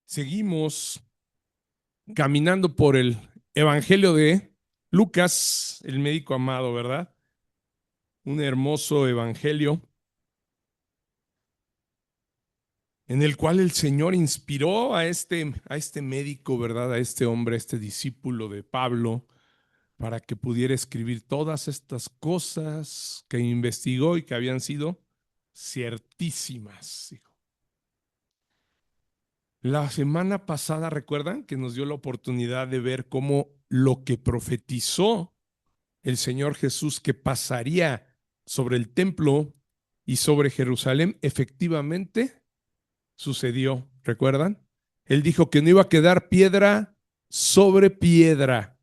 Seguimos caminando por el Evangelio de Lucas, el médico amado, ¿verdad? Un hermoso evangelio en el cual el Señor inspiró a este médico, ¿verdad? A este hombre, a este discípulo de Pablo, para que pudiera escribir todas estas cosas que investigó y que habían sido ciertísimas. La semana pasada, ¿recuerdan? Que nos dio la oportunidad de ver cómo lo que profetizó el Señor Jesús que pasaría sobre el templo y sobre Jerusalén, efectivamente sucedió. ¿Recuerdan? Él dijo que no iba a quedar piedra sobre piedra.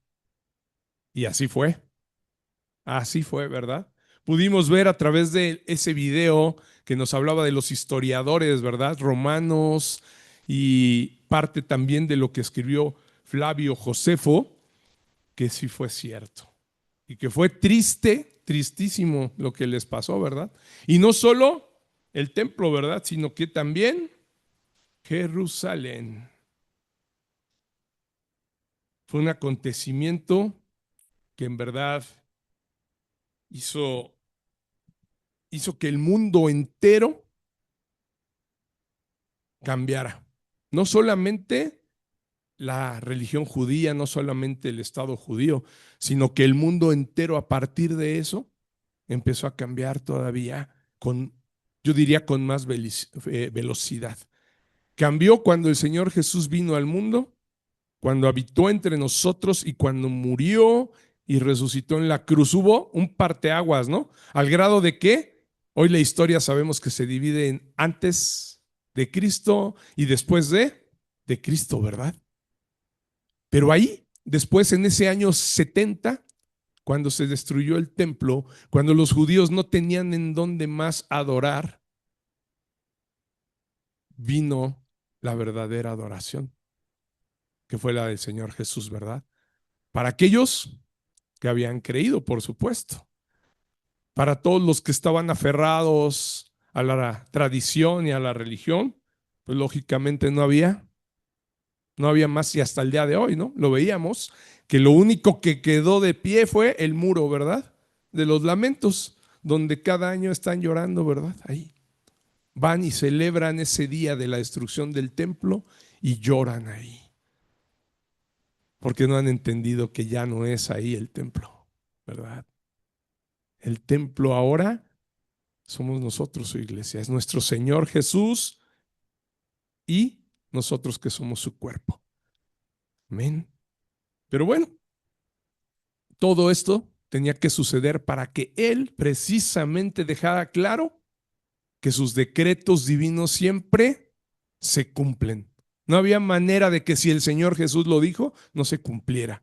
Y así fue. Así fue, ¿verdad? Pudimos ver a través de ese video que nos hablaba de los historiadores, ¿verdad? Romanos y parte también de lo que escribió Flavio Josefo, que sí fue cierto. Y que fue triste, tristísimo lo que les pasó, ¿verdad? Y no solo el templo, ¿verdad? Sino que también Jerusalén. Fue un acontecimiento que en verdad hizo, hizo que el mundo entero cambiara. No solamente la religión judía, no solamente el Estado judío, sino que el mundo entero a partir de eso empezó a cambiar todavía con, yo diría, con más velocidad. Cambió cuando el Señor Jesús vino al mundo, cuando habitó entre nosotros y cuando murió y resucitó en la cruz. Hubo un parteaguas, ¿no? Al grado de que hoy la historia sabemos que se divide en antes de Cristo y después de Cristo, ¿verdad? Pero ahí, después en ese año 70, cuando se destruyó el templo, cuando los judíos no tenían en dónde más adorar, vino la verdadera adoración, que fue la del Señor Jesús, ¿verdad? Para aquellos que habían creído, por supuesto. Para todos los que estaban aferrados a la tradición y a la religión, pues lógicamente no había más y hasta el día de hoy, ¿no? Lo veíamos, que lo único que quedó de pie fue el muro, ¿verdad? De los lamentos, donde cada año están llorando, ¿verdad? Ahí. Van y celebran ese día de la destrucción del templo y lloran ahí. Porque no han entendido que ya no es ahí el templo, ¿verdad? El templo ahora somos nosotros, su iglesia. Es nuestro Señor Jesús y nosotros que somos su cuerpo. Amén. Pero bueno, todo esto tenía que suceder para que Él precisamente dejara claro que sus decretos divinos siempre se cumplen. No había manera de que si el Señor Jesús lo dijo, no se cumpliera.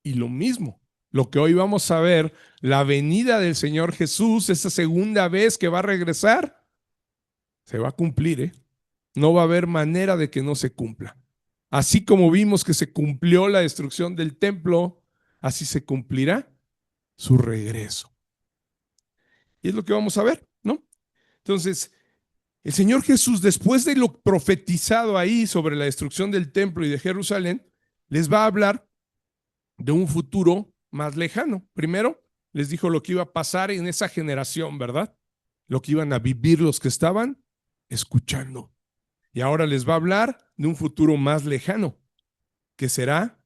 Y lo mismo, lo que hoy vamos a ver, la venida del Señor Jesús, esa segunda vez que va a regresar, se va a cumplir, ¿eh? No va a haber manera de que no se cumpla. Así como vimos que se cumplió la destrucción del templo, así se cumplirá su regreso. Y es lo que vamos a ver, ¿no? Entonces, el Señor Jesús, después de lo profetizado ahí sobre la destrucción del templo y de Jerusalén, les va a hablar de un futuro más lejano. Primero, les dijo lo que iba a pasar en esa generación, ¿verdad? Lo que iban a vivir los que estaban escuchando. Y ahora les va a hablar de un futuro más lejano, que será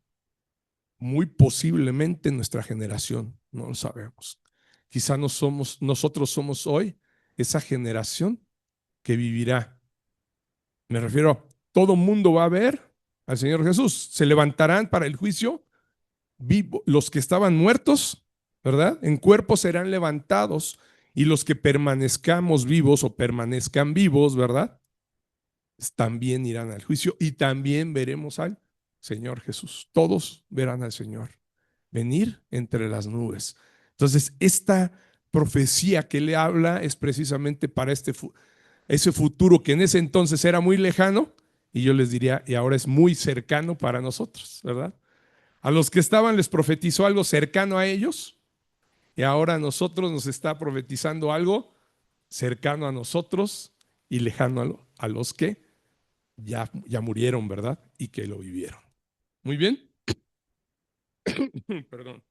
muy posiblemente nuestra generación, no lo sabemos. Quizá nosotros somos hoy esa generación que vivirá. Me refiero a todo mundo va a ver al Señor Jesús. Se levantarán para el juicio los que estaban muertos, ¿verdad? En cuerpo serán levantados y los que permanezcamos vivos o permanezcan vivos, ¿verdad? También irán al juicio y también veremos al Señor Jesús. Todos verán al Señor venir entre las nubes. Entonces, esta profecía que le habla es precisamente para ese futuro que en ese entonces era muy lejano y yo les diría, y ahora es muy cercano para nosotros, ¿verdad? A los que estaban les profetizó algo cercano a ellos y ahora a nosotros nos está profetizando algo cercano a nosotros y lejano a los que ya murieron, ¿verdad? Y que lo vivieron. Muy bien. Perdón.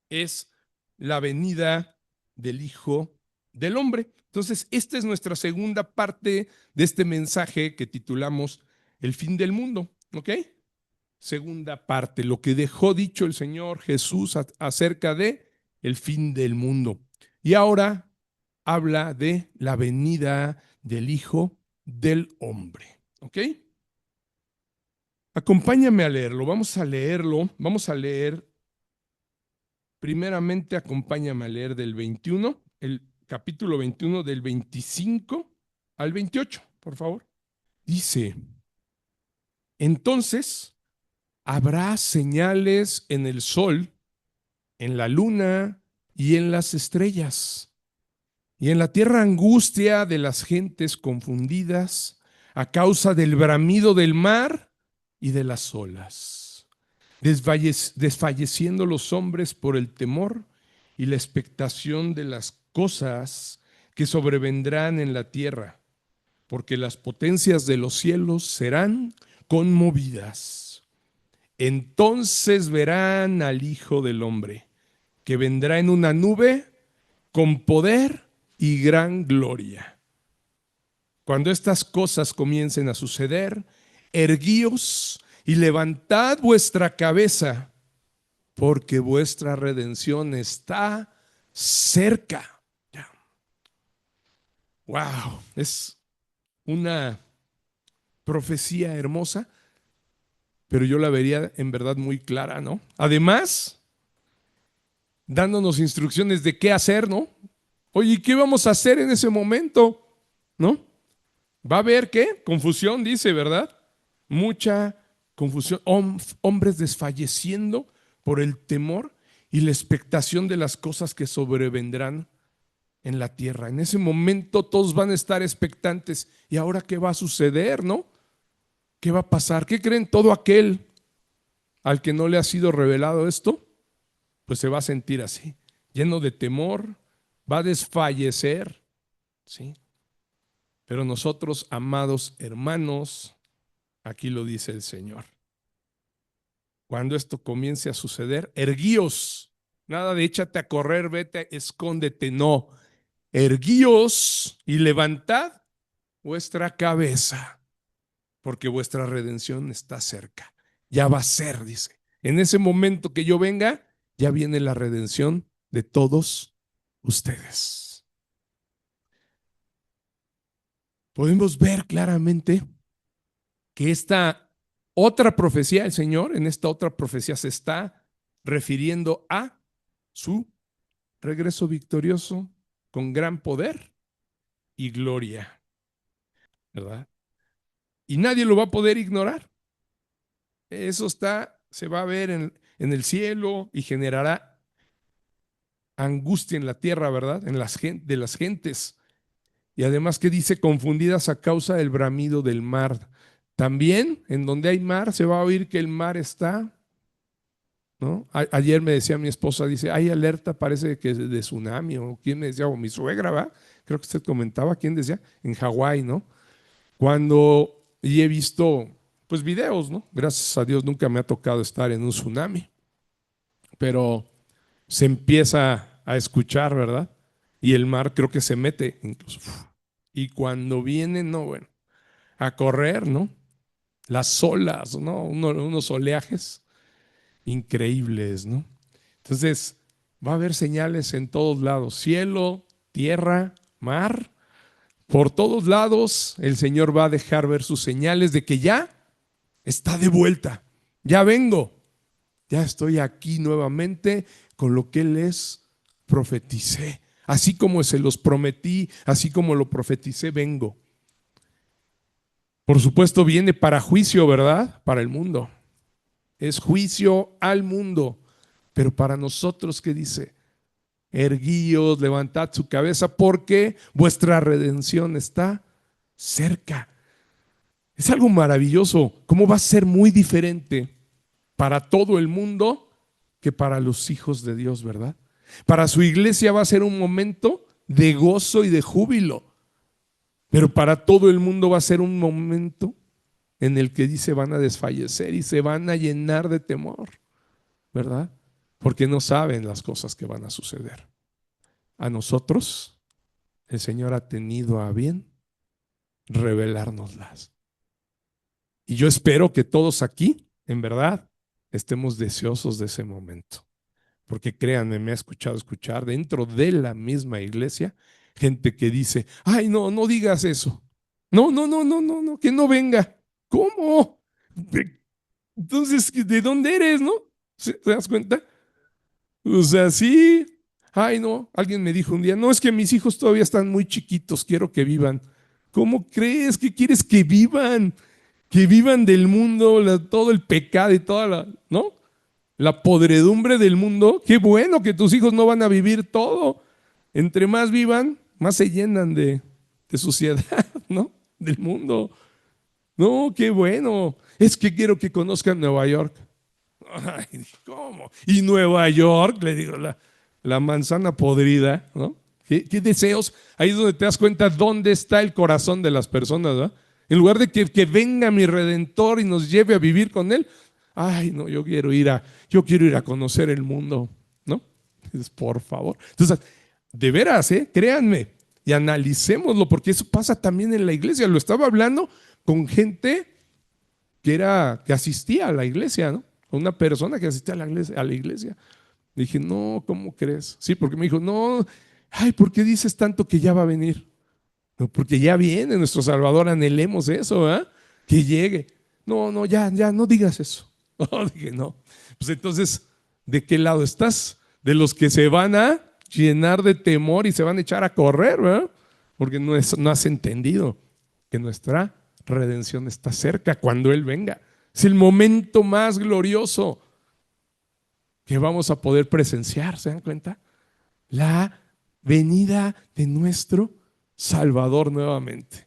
Es la venida del Hijo del Hombre. Entonces, esta es nuestra segunda parte de este mensaje que titulamos El fin del mundo, ¿ok? Segunda parte, lo que dejó dicho el Señor Jesús acerca de el fin del mundo. Y ahora habla de la venida del Hijo del Hombre, ¿ok? Acompáñame a leerlo, vamos a leer, primeramente acompáñame a leer del 21, el capítulo 21 del 25 al 28, por favor. Dice, entonces habrá señales en el sol, en la luna y en las estrellas, y en la tierra angustia de las gentes confundidas a causa del bramido del mar y de las olas, desfalleciendo los hombres por el temor y la expectación de las cosas que sobrevendrán en la tierra, porque las potencias de los cielos serán conmovidas. Entonces verán al Hijo del Hombre, que vendrá en una nube con poder y gran gloria. Cuando estas cosas comiencen a suceder, erguíos y levantad vuestra cabeza, porque vuestra redención está cerca. Wow, es una profecía hermosa, pero yo la vería en verdad muy clara, ¿no? Además, dándonos instrucciones de qué hacer, ¿no? Oye, ¿qué vamos a hacer en ese momento? ¿No? Va a haber, ¿qué? Confusión, dice, ¿verdad? Mucha confusión. Hombres desfalleciendo por el temor y la expectación de las cosas que sobrevendrán en la tierra. En ese momento todos van a estar expectantes. ¿Y ahora qué va a suceder, no? ¿Qué va a pasar? ¿Qué creen? Todo aquel al que no le ha sido revelado esto, pues se va a sentir así, lleno de temor, va a desfallecer, ¿sí? Pero nosotros, amados hermanos, aquí lo dice el Señor. Cuando esto comience a suceder, erguíos, nada de échate a correr, vete, escóndete, no. Erguíos y levantad vuestra cabeza, porque vuestra redención está cerca. Ya va a ser, dice. En ese momento que yo venga, ya viene la redención de todos ustedes. Podemos ver claramente que esta otra profecía, el Señor en esta otra profecía se está refiriendo a su regreso victorioso con gran poder y gloria, ¿verdad? Y nadie lo va a poder ignorar. Eso se va a ver en el cielo y generará angustia en la tierra, ¿verdad? De las gentes. Y además que dice confundidas a causa del bramido del mar. También en donde hay mar se va a oír que el mar está, ¿no? Ayer me decía mi esposa, dice, hay alerta, parece que es de tsunami, o quién me decía, o mi suegra, ¿va? Creo que usted comentaba, ¿quién decía? En Hawái, ¿no? Y he visto, pues videos, ¿no? Gracias a Dios nunca me ha tocado estar en un tsunami, pero se empieza a escuchar, ¿verdad? Y el mar creo que se mete incluso. Y cuando viene, no, bueno, a correr, ¿no? Las olas, ¿no? Unos oleajes increíbles, ¿no? Entonces, va a haber señales en todos lados, cielo, tierra, mar. Por todos lados el Señor va a dejar ver sus señales de que ya está de vuelta. Ya vengo, ya estoy aquí nuevamente con lo que les profeticé. Así como se los prometí, así como lo profeticé, vengo. Por supuesto viene para juicio, ¿verdad? Para el mundo. Es juicio al mundo. Pero para nosotros, ¿qué dice? Erguíos, levantad su cabeza porque vuestra redención está cerca. Es algo maravilloso. ¿Cómo va a ser muy diferente para todo el mundo que para los hijos de Dios, ¿verdad? Para su iglesia va a ser un momento de gozo y de júbilo. Pero para todo el mundo va a ser un momento en el que dice van a desfallecer y se van a llenar de temor, ¿verdad? Porque no saben las cosas que van a suceder. A nosotros, el Señor ha tenido a bien revelárnoslas. Y yo espero que todos aquí, en verdad, estemos deseosos de ese momento. Porque créanme, me ha escuchar dentro de la misma iglesia gente que dice, ay, no, no digas eso. No, no, no, no, no, no, que no venga. ¿Cómo? Entonces, ¿de dónde eres, no? ¿Te das cuenta? O sea, sí. Ay, no. Alguien me dijo un día, no, es que mis hijos todavía están muy chiquitos, quiero que vivan. ¿Cómo crees? ¿Qué quieres que vivan? Que vivan del mundo, todo el pecado y toda la, ¿no? La podredumbre del mundo. Qué bueno que tus hijos no van a vivir todo. Entre más vivan, más se llenan de suciedad, ¿no? Del mundo. No, qué bueno. Es que quiero que conozcan Nueva York. Ay, ¿cómo? Y Nueva York, le digo, la manzana podrida, ¿no? ¿Qué deseos? Ahí es donde te das cuenta dónde está el corazón de las personas, ¿verdad? En lugar de que venga mi Redentor y nos lleve a vivir con Él, ay, no, yo quiero ir a conocer el mundo, ¿no? Por favor. Entonces, de veras, créanme, y analicémoslo, porque eso pasa también en la iglesia. Lo estaba hablando con gente que asistía a la iglesia, ¿no? Una persona que asistía a la iglesia. Dije, no, ¿cómo crees? Sí, porque me dijo, no, ay, ¿por qué dices tanto que ya va a venir? No, porque ya viene nuestro Salvador, anhelemos eso, ¿eh? Que llegue. No, no, ya, no digas eso. No, dije, no. Pues entonces, ¿de qué lado estás? De los que se van a llenar de temor y se van a echar a correr, ¿verdad? Porque no has entendido que nuestra redención está cerca cuando Él venga. Es el momento más glorioso que vamos a poder presenciar, ¿se dan cuenta? La venida de nuestro Salvador nuevamente.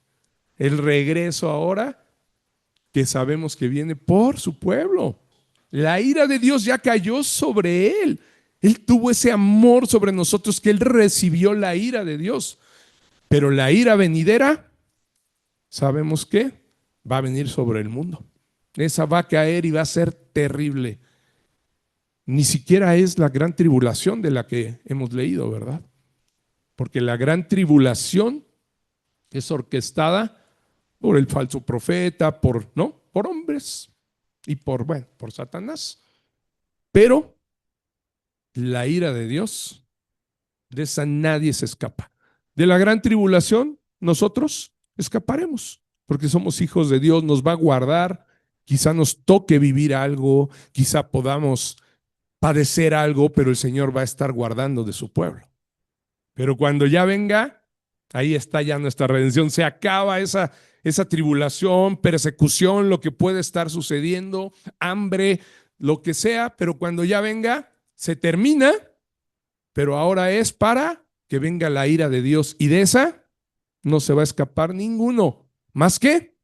El regreso ahora que sabemos que viene por su pueblo. La ira de Dios ya cayó sobre Él. Él tuvo ese amor sobre nosotros que Él recibió la ira de Dios. Pero la ira venidera, sabemos que va a venir sobre el mundo. Esa va a caer y va a ser terrible. Ni siquiera es la gran tribulación de la que hemos leído, ¿verdad? Porque la gran tribulación es orquestada por el falso profeta, ¿no? Por hombres y por Satanás. Pero la ira de Dios, de esa nadie se escapa. De la gran tribulación, nosotros escaparemos, porque somos hijos de Dios, nos va a guardar, quizá nos toque vivir algo, quizá podamos padecer algo, pero el Señor va a estar guardando de su pueblo. Pero cuando ya venga, ahí está ya nuestra redención. Se acaba esa tribulación, persecución, lo que puede estar sucediendo, hambre, lo que sea, pero cuando ya venga, se termina, pero ahora es para que venga la ira de Dios. Y de esa no se va a escapar ninguno, más que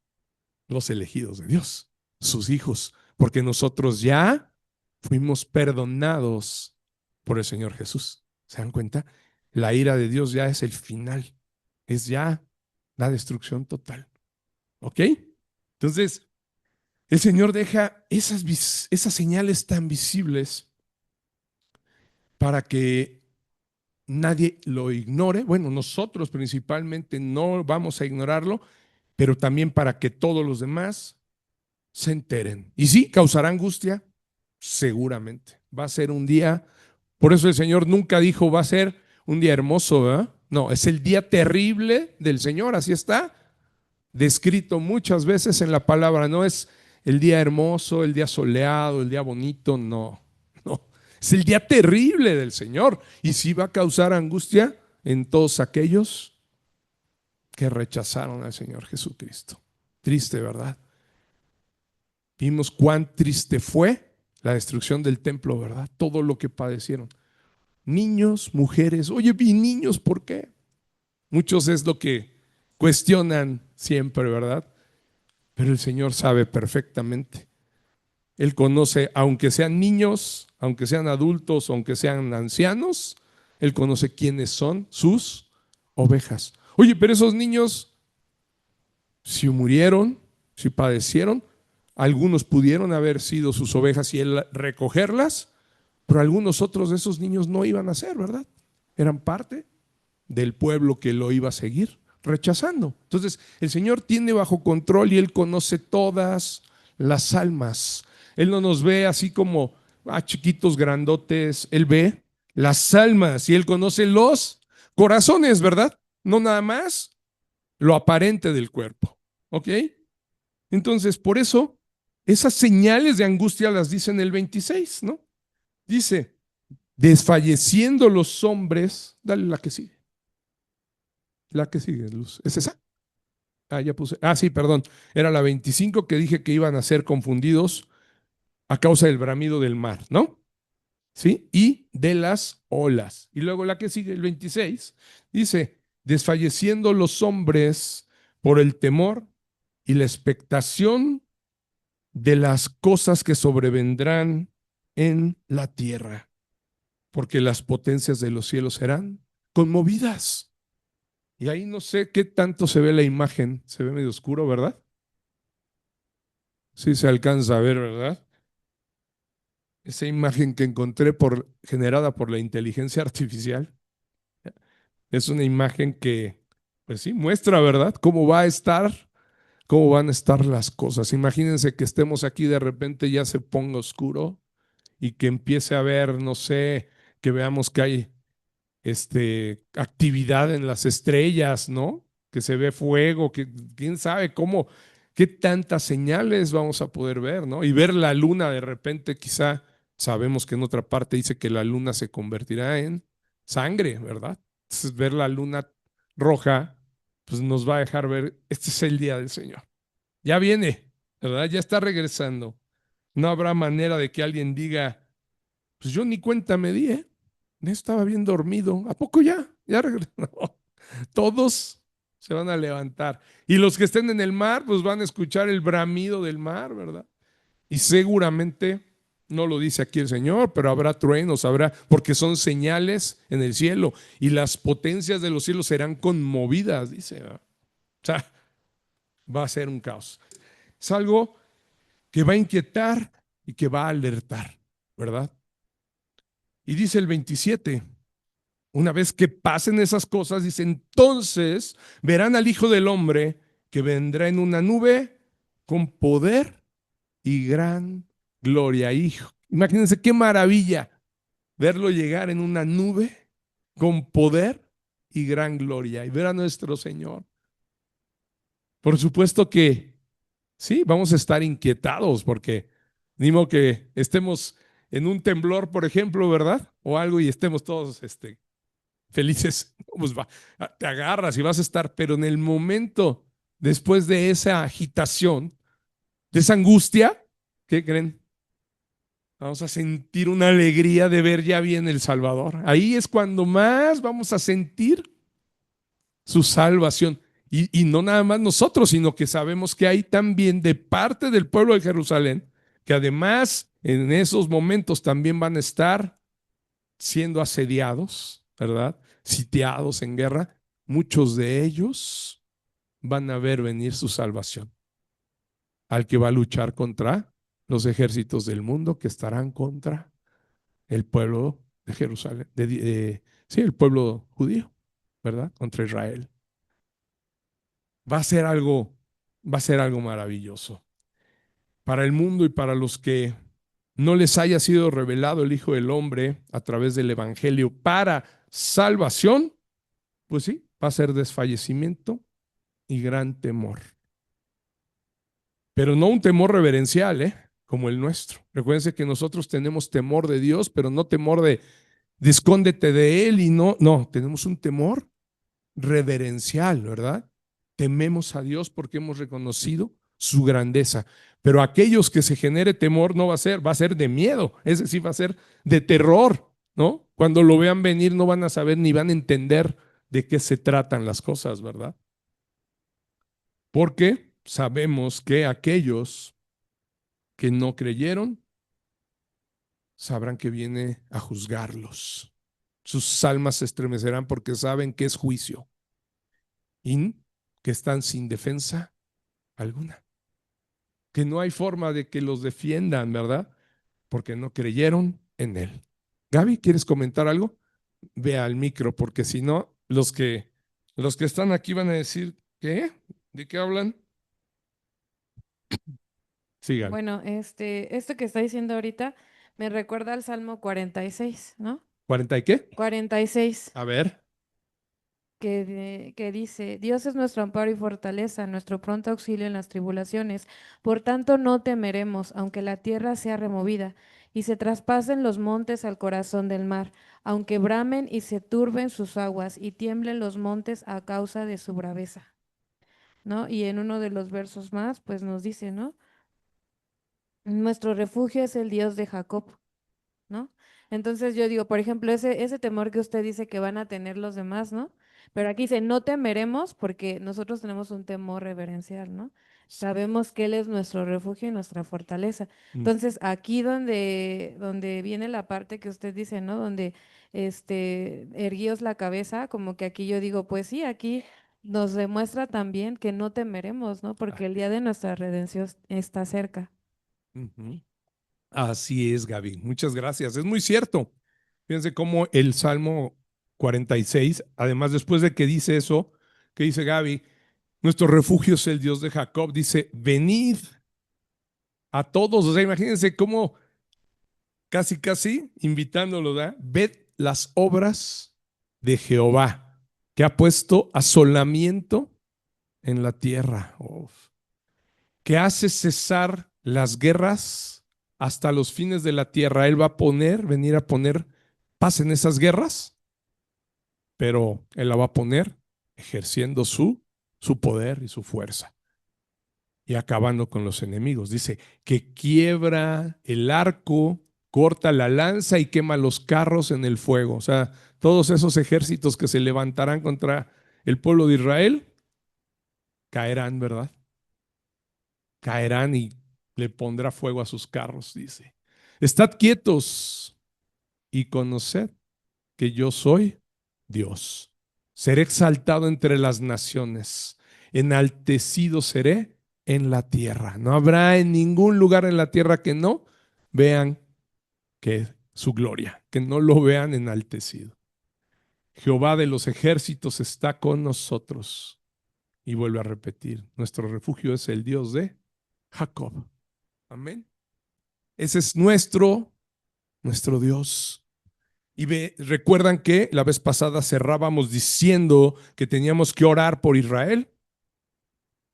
los elegidos de Dios, sus hijos, porque nosotros ya fuimos perdonados por el Señor Jesús. ¿Se dan cuenta? La ira de Dios ya es el final, es ya la destrucción total. ¿Ok? Entonces, el Señor deja esas señales tan visibles para que nadie lo ignore. Bueno, nosotros principalmente no vamos a ignorarlo, pero también para que todos los demás se enteren. Y sí, causará angustia, seguramente. Va a ser un día, por eso el Señor nunca dijo va a ser un día hermoso, ¿verdad? No, es el día terrible del Señor, así está descrito muchas veces en la palabra. No es el día hermoso, el día soleado, el día bonito, no, no. Es el día terrible del Señor y sí va a causar angustia en todos aquellos que rechazaron al Señor Jesucristo. Triste, ¿verdad? Vimos cuán triste fue la destrucción del templo, ¿verdad? Todo lo que padecieron. Niños, mujeres, oye, vi niños, ¿por qué? Muchos es lo que cuestionan siempre, ¿verdad? Pero el Señor sabe perfectamente. Él conoce, aunque sean niños, aunque sean adultos, aunque sean ancianos, Él conoce quiénes son sus ovejas. Oye, pero esos niños Si murieron, si padecieron, algunos pudieron haber sido sus ovejas y él recogerlas, pero algunos otros de esos niños no iban a ser, ¿verdad? Eran parte del pueblo que lo iba a seguir rechazando. Entonces, el Señor tiene bajo control y Él conoce todas las almas. Él no nos ve así como chiquitos, grandotes. Él ve las almas y Él conoce los corazones, ¿verdad? No nada más lo aparente del cuerpo. ¿Ok? Entonces, por eso, esas señales de angustia las dice en el 26, ¿no? Dice, desfalleciendo los hombres, dale la que sigue. La que sigue, Luz. ¿Es esa? Ya puse. Sí, perdón. Era la 25 que dije que iban a ser confundidos a causa del bramido del mar, ¿no? ¿Sí? Y de las olas. Y luego la que sigue, el 26, dice, desfalleciendo los hombres por el temor y la expectación de las cosas que sobrevendrán en la tierra, porque las potencias de los cielos serán conmovidas. Y ahí no sé qué tanto se ve la imagen, se ve medio oscuro, ¿verdad? Sí se alcanza a ver, ¿verdad? Esa imagen que encontré generada por la inteligencia artificial es una imagen que, pues sí, muestra, ¿verdad? Cómo van a estar las cosas. Imagínense que estemos aquí de repente ya se ponga oscuro y que empiece a ver, no sé, que veamos que hay actividad en las estrellas, ¿no? Que se ve fuego, que quién sabe cómo, qué tantas señales vamos a poder ver, ¿no? Y ver la luna de repente, quizá sabemos que en otra parte dice que la luna se convertirá en sangre, ¿verdad? Entonces, ver la luna roja, pues nos va a dejar ver, este es el día del Señor. Ya viene, ¿verdad? Ya está regresando. No habrá manera de que alguien diga, pues yo ni cuenta me di, ¿eh? Estaba bien dormido. ¿A poco ya? Ya regresó. Todos se van a levantar. Y los que estén en el mar, pues van a escuchar el bramido del mar, ¿verdad? Y seguramente, no lo dice aquí el Señor, pero habrá truenos, porque son señales en el cielo. Y las potencias de los cielos serán conmovidas, dice. ¿Verdad? O sea, va a ser un caos. Es algo que va a inquietar y que va a alertar, ¿verdad? Y dice el 27, una vez que pasen esas cosas, dice, entonces verán al Hijo del Hombre que vendrá en una nube con poder y gran gloria. Hijo, imagínense qué maravilla verlo llegar en una nube con poder y gran gloria y ver a nuestro Señor. Por supuesto que sí, vamos a estar inquietados porque ni modo que estemos en un temblor, por ejemplo, ¿verdad? O algo y estemos todos felices, pues te agarras y vas a estar, pero en el momento después de esa agitación, de esa angustia, ¿qué creen? Vamos a sentir una alegría de ver ya bien el Salvador. Ahí es cuando más vamos a sentir su salvación. Y no nada más nosotros, sino que sabemos que hay también de parte del pueblo de Jerusalén, que además en esos momentos también van a estar siendo asediados, ¿verdad? Sitiados en guerra. Muchos de ellos van a ver venir su salvación al que va a luchar contra los ejércitos del mundo que estarán contra el pueblo de Jerusalén, sí, el pueblo judío, ¿verdad? Contra Israel. Va a ser algo, va a ser algo maravilloso para el mundo y para los que no les haya sido revelado el Hijo del Hombre a través del Evangelio para salvación, pues sí, va a ser desfallecimiento y gran temor. Pero no un temor reverencial, como el nuestro. Recuérdense que nosotros tenemos temor de Dios, pero no temor de escóndete de Él y no, tenemos un temor reverencial, ¿verdad? Tememos a Dios porque hemos reconocido su grandeza. Pero aquellos que se genere temor no va a ser de miedo, es decir, va a ser de terror, ¿no? Cuando lo vean venir no van a saber ni van a entender de qué se tratan las cosas, ¿verdad? Porque sabemos que aquellos que no creyeron sabrán que viene a juzgarlos. Sus almas se estremecerán porque saben que es juicio y que están sin defensa alguna. Que no hay forma de que los defiendan, ¿verdad? Porque no creyeron en Él. Gaby, ¿quieres comentar algo? Ve al micro, porque si no, los que están aquí van a decir, ¿qué? ¿De qué hablan? Sí, Gaby. Bueno, esto que está diciendo ahorita me recuerda al Salmo 46, ¿no? ¿40 y qué? 46, A ver. que dice, Dios es nuestro amparo y fortaleza, nuestro pronto auxilio en las tribulaciones. Por tanto, no temeremos, aunque la tierra sea removida y se traspasen los montes al corazón del mar, aunque bramen y se turben sus aguas y tiemblen los montes a causa de su braveza, ¿no? Y en uno de los versos más, pues nos dice, ¿no? Nuestro refugio es el Dios de Jacob, ¿no? Entonces yo digo, por ejemplo, ese temor que usted dice que van a tener los demás, ¿no? Pero aquí dice, no temeremos porque nosotros tenemos un temor reverencial, ¿no? Sabemos que Él es nuestro refugio y nuestra fortaleza. Mm, Entonces, aquí donde viene la parte que usted dice, ¿no? Donde erguíos la cabeza, como que aquí yo digo, pues sí, aquí nos demuestra también que no temeremos, ¿no? ah, Porque el día de nuestra redención está cerca. ujú. Así es, Gaby. Muchas gracias. Es muy cierto. Fíjense cómo el Salmo 46, además después de que dice eso, que dice Gaby, nuestro refugio es el Dios de Jacob, dice, venid a todos. O sea, imagínense cómo casi invitándolo, ¿da? Ved las obras de Jehová, que ha puesto asolamiento en la tierra. Uf. Que hace cesar las guerras hasta los fines de la tierra. Él va a venir a poner paz en esas guerras, pero Él la va a poner ejerciendo su poder y su fuerza y acabando con los enemigos. Dice que quiebra el arco, corta la lanza y quema los carros en el fuego. O sea, todos esos ejércitos que se levantarán contra el pueblo de Israel caerán, ¿verdad? Caerán y le pondrá fuego a sus carros, dice. Estad quietos y conoced que yo soy Dios. Seré exaltado entre las naciones, enaltecido seré en la tierra. No habrá en ningún lugar en la tierra que no vean que su gloria, que no lo vean enaltecido. Jehová de los ejércitos está con nosotros. Y vuelve a repetir, nuestro refugio es el Dios de Jacob. Amén. Ese es nuestro Dios. Y recuerdan que la vez pasada cerrábamos diciendo que teníamos que orar por Israel,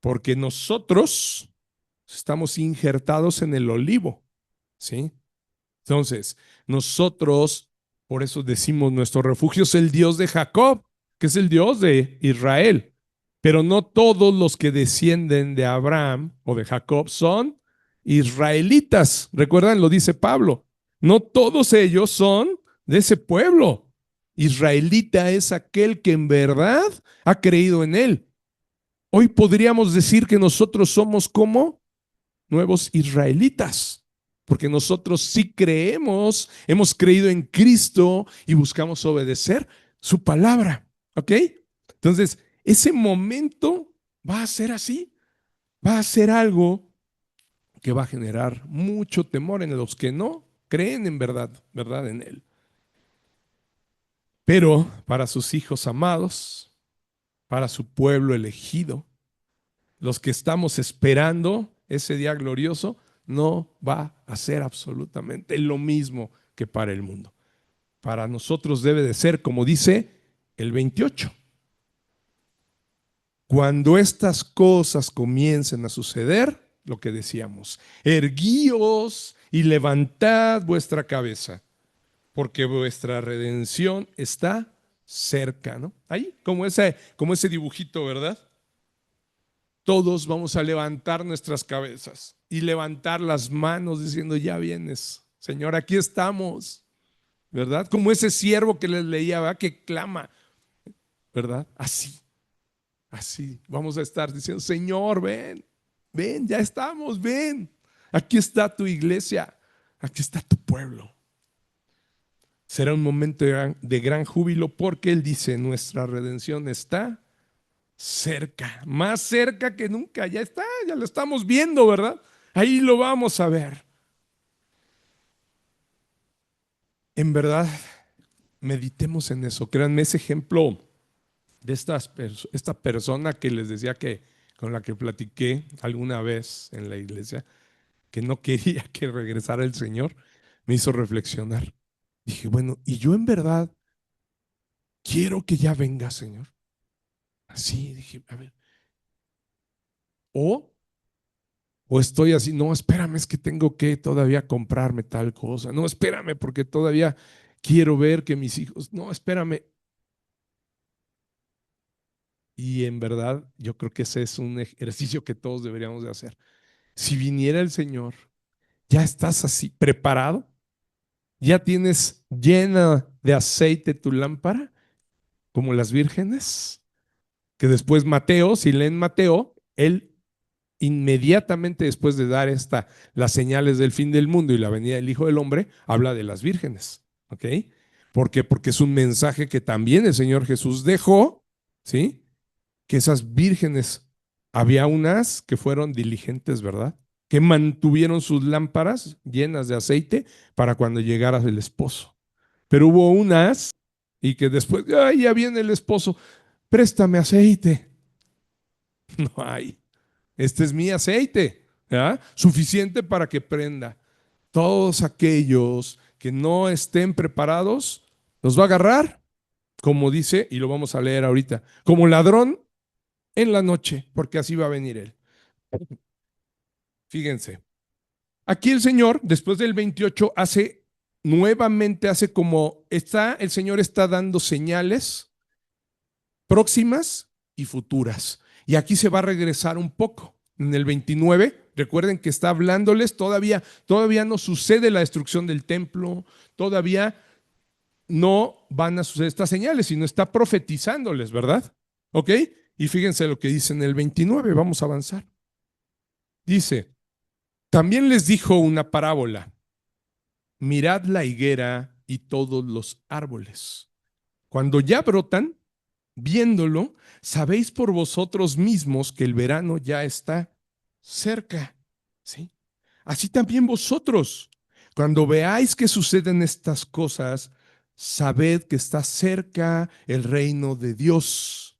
porque nosotros estamos injertados en el olivo, ¿sí? Entonces, nosotros, por eso decimos, nuestro refugio es el Dios de Jacob, que es el Dios de Israel. Pero no todos los que descienden de Abraham o de Jacob son israelitas. Recuerdan, lo dice Pablo. No todos ellos son de ese pueblo. Israelita es aquel que en verdad ha creído en él. Hoy podríamos decir que nosotros somos como nuevos israelitas, porque nosotros sí creemos, hemos creído en Cristo y buscamos obedecer su palabra. ¿Ok? Entonces, ese momento va a ser así, va a ser algo que va a generar mucho temor en los que no creen en verdad en Él. Pero para sus hijos amados, para su pueblo elegido, los que estamos esperando ese día glorioso, no va a ser absolutamente lo mismo que para el mundo. Para nosotros debe de ser, como dice el 28. Cuando estas cosas comiencen a suceder, lo que decíamos, erguíos y levantad vuestra cabeza, porque vuestra redención está cerca, ¿no? Ahí, como ese dibujito, ¿verdad? Todos vamos a levantar nuestras cabezas y levantar las manos diciendo, ya vienes, Señor, aquí estamos, ¿verdad? Como ese siervo que les leía, ¿verdad? Que clama, ¿verdad? Así vamos a estar diciendo, Señor, ven, ya estamos, ven. Aquí está tu iglesia, aquí está tu pueblo. Será un momento de gran júbilo porque Él dice, nuestra redención está cerca, más cerca que nunca. Ya está, ya lo estamos viendo, ¿verdad? Ahí lo vamos a ver. En verdad, meditemos en eso. Créanme, ese ejemplo de esta persona que les decía que con la que platiqué alguna vez en la iglesia, que no quería que regresara el Señor, me hizo reflexionar. Dije, bueno, y yo en verdad quiero que ya venga, Señor. Así dije, a ver, o estoy así, no, espérame, es que tengo que todavía comprarme tal cosa. No, espérame, porque todavía quiero ver que mis hijos, no, espérame. Y en verdad, yo creo que ese es un ejercicio que todos deberíamos de hacer. Si viniera el Señor, ya estás así preparado, ya tienes llena de aceite tu lámpara, como las vírgenes, que después Mateo, si leen Mateo, él inmediatamente después de dar las señales del fin del mundo y la venida del Hijo del Hombre, habla de las vírgenes, ¿ok? ¿Por qué? Porque es un mensaje que también el Señor Jesús dejó, ¿sí? Que esas vírgenes, había unas que fueron diligentes, ¿verdad? Que mantuvieron sus lámparas llenas de aceite para cuando llegara el esposo. Pero hubo unas y que después, ay, ya viene el esposo, préstame aceite. No hay. Este es mi aceite, ¿ya? Suficiente para que prenda. Todos aquellos que no estén preparados, los va a agarrar, como dice, y lo vamos a leer ahorita, como ladrón en la noche, porque así va a venir él. Fíjense, aquí el Señor, después del 28, hace como el Señor está dando señales próximas y futuras. Y aquí se va a regresar un poco. En el 29, recuerden que está hablándoles, todavía no sucede la destrucción del templo, todavía no van a suceder estas señales, sino está profetizándoles, ¿verdad? ¿Ok? Y fíjense lo que dice en el 29, vamos a avanzar. Dice, también les dijo una parábola, mirad la higuera y todos los árboles. Cuando ya brotan, viéndolo, sabéis por vosotros mismos que el verano ya está cerca. ¿Sí? Así también vosotros, cuando veáis que suceden estas cosas, sabed que está cerca el reino de Dios.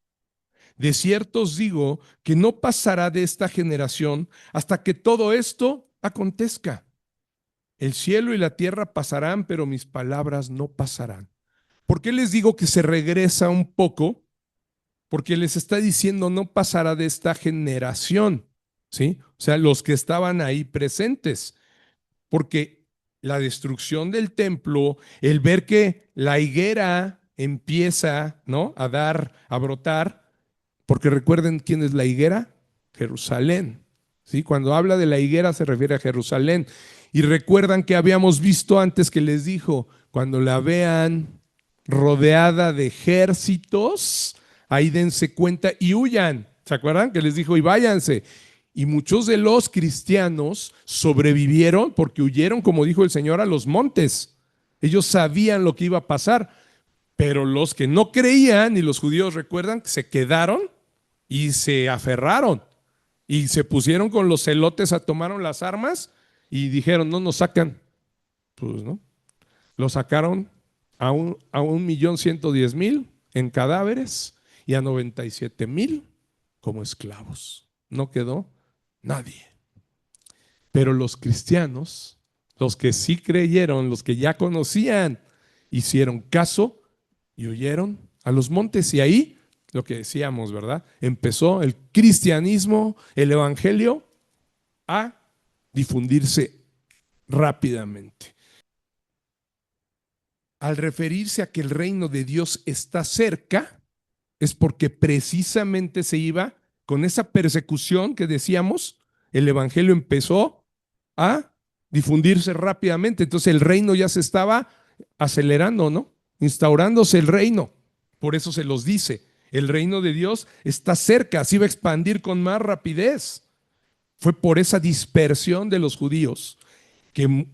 De cierto os digo que no pasará de esta generación hasta que todo esto acontezca. El cielo y la tierra pasarán, pero mis palabras no pasarán. ¿Por qué les digo que se regresa un poco? Porque les está diciendo no pasará de esta generación, ¿sí? O sea, los que estaban ahí presentes, porque la destrucción del templo, el ver que la higuera empieza, ¿no? A brotar, porque recuerden quién es la higuera, Jerusalén, ¿sí? Cuando habla de la higuera se refiere a Jerusalén. Y recuerdan que habíamos visto antes que les dijo, cuando la vean rodeada de ejércitos, ahí dense cuenta y huyan. ¿Se acuerdan? Que les dijo, y váyanse. Y muchos de los cristianos sobrevivieron porque huyeron, como dijo el Señor, a los montes. Ellos sabían lo que iba a pasar, pero los que no creían, y los judíos recuerdan, se quedaron y se aferraron y se pusieron con los celotes, tomaron las armas y dijeron, no nos sacan. Pues no, lo sacaron a 1.110.000 en cadáveres y a 97.000 como esclavos. No quedó nadie. Pero los cristianos, los que sí creyeron, los que ya conocían, hicieron caso y huyeron a los montes. Y ahí, lo que decíamos, ¿verdad? Empezó el cristianismo, el evangelio, a difundirse rápidamente. Al referirse a que el reino de Dios está cerca, es porque precisamente se iba con esa persecución que decíamos, el evangelio empezó a difundirse rápidamente. Entonces el reino ya se estaba acelerando, ¿no? Instaurándose el reino. Por eso se los dice, el reino de Dios está cerca, se iba a expandir con más rapidez. Fue por esa dispersión de los judíos, que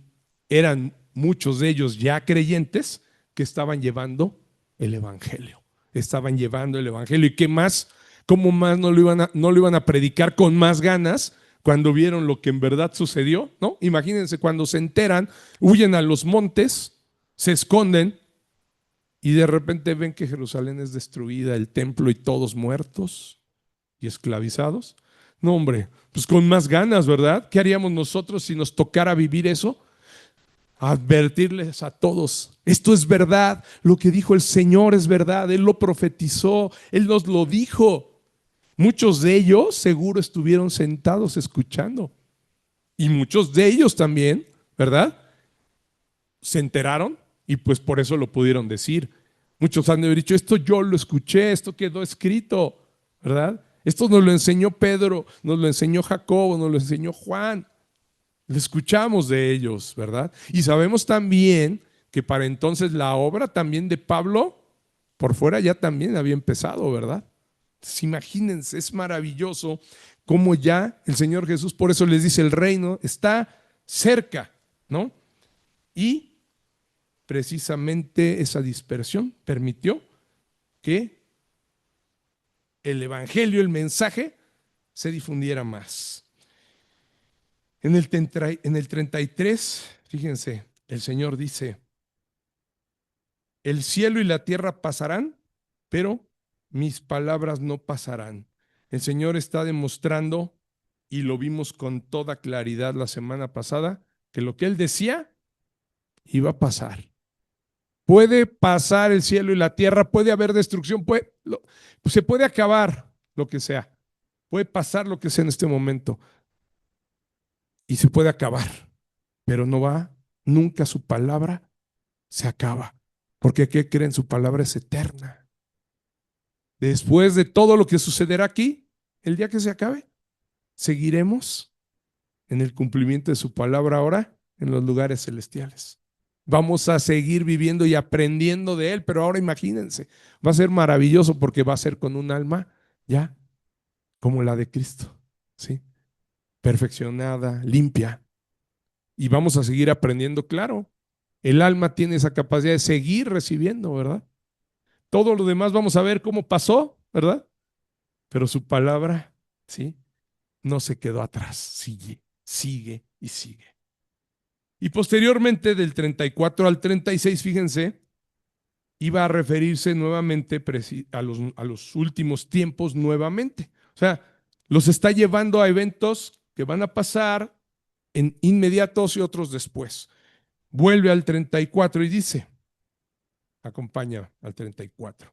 eran muchos de ellos ya creyentes, que estaban llevando el evangelio. Estaban llevando el evangelio. ¿Y qué más? ¿Cómo más no lo iban a predicar con más ganas cuando vieron lo que en verdad sucedió? ¿No? Imagínense cuando se enteran, huyen a los montes, se esconden y de repente ven que Jerusalén es destruida, el templo y todos muertos y esclavizados. No, hombre, pues con más ganas, ¿verdad? ¿Qué haríamos nosotros si nos tocara vivir eso? Advertirles a todos, esto es verdad, lo que dijo el Señor es verdad, Él lo profetizó, Él nos lo dijo. Muchos de ellos seguro estuvieron sentados escuchando y muchos de ellos también, ¿verdad? Se enteraron y pues por eso lo pudieron decir. Muchos han de haber dicho, esto yo lo escuché, esto quedó escrito, ¿verdad? Esto nos lo enseñó Pedro, nos lo enseñó Jacobo, nos lo enseñó Juan. Lo escuchamos de ellos, ¿verdad? Y sabemos también que para entonces la obra también de Pablo por fuera ya también había empezado, ¿verdad? Entonces, imagínense, es maravilloso cómo ya el Señor Jesús, por eso les dice, el reino está cerca, ¿no? Y precisamente esa dispersión permitió que el evangelio, el mensaje, se difundiera más. En el 33, fíjense, el Señor dice, el cielo y la tierra pasarán, pero mis palabras no pasarán. El Señor está demostrando, y lo vimos con toda claridad la semana pasada, que lo que Él decía iba a pasar. Puede pasar el cielo y la tierra, puede haber destrucción, pues se puede acabar lo que sea, puede pasar lo que sea en este momento y se puede acabar, pero no va, nunca su palabra se acaba, porque ¿qué creen? Su palabra es eterna. Después de todo lo que sucederá aquí, el día que se acabe, seguiremos en el cumplimiento de su palabra ahora en los lugares celestiales. Vamos a seguir viviendo y aprendiendo de Él, pero ahora imagínense, va a ser maravilloso porque va a ser con un alma ya como la de Cristo, ¿sí? Perfeccionada, limpia. Y vamos a seguir aprendiendo, claro. El alma tiene esa capacidad de seguir recibiendo, ¿verdad? Todo lo demás vamos a ver cómo pasó, ¿verdad? Pero su palabra, ¿sí? No se quedó atrás, sigue, sigue y sigue. Y posteriormente, del 34 al 36, fíjense, iba a referirse nuevamente a los últimos tiempos nuevamente. O sea, los está llevando a eventos que van a pasar en inmediatos y otros después. Vuelve al 34 y dice, acompaña al 34,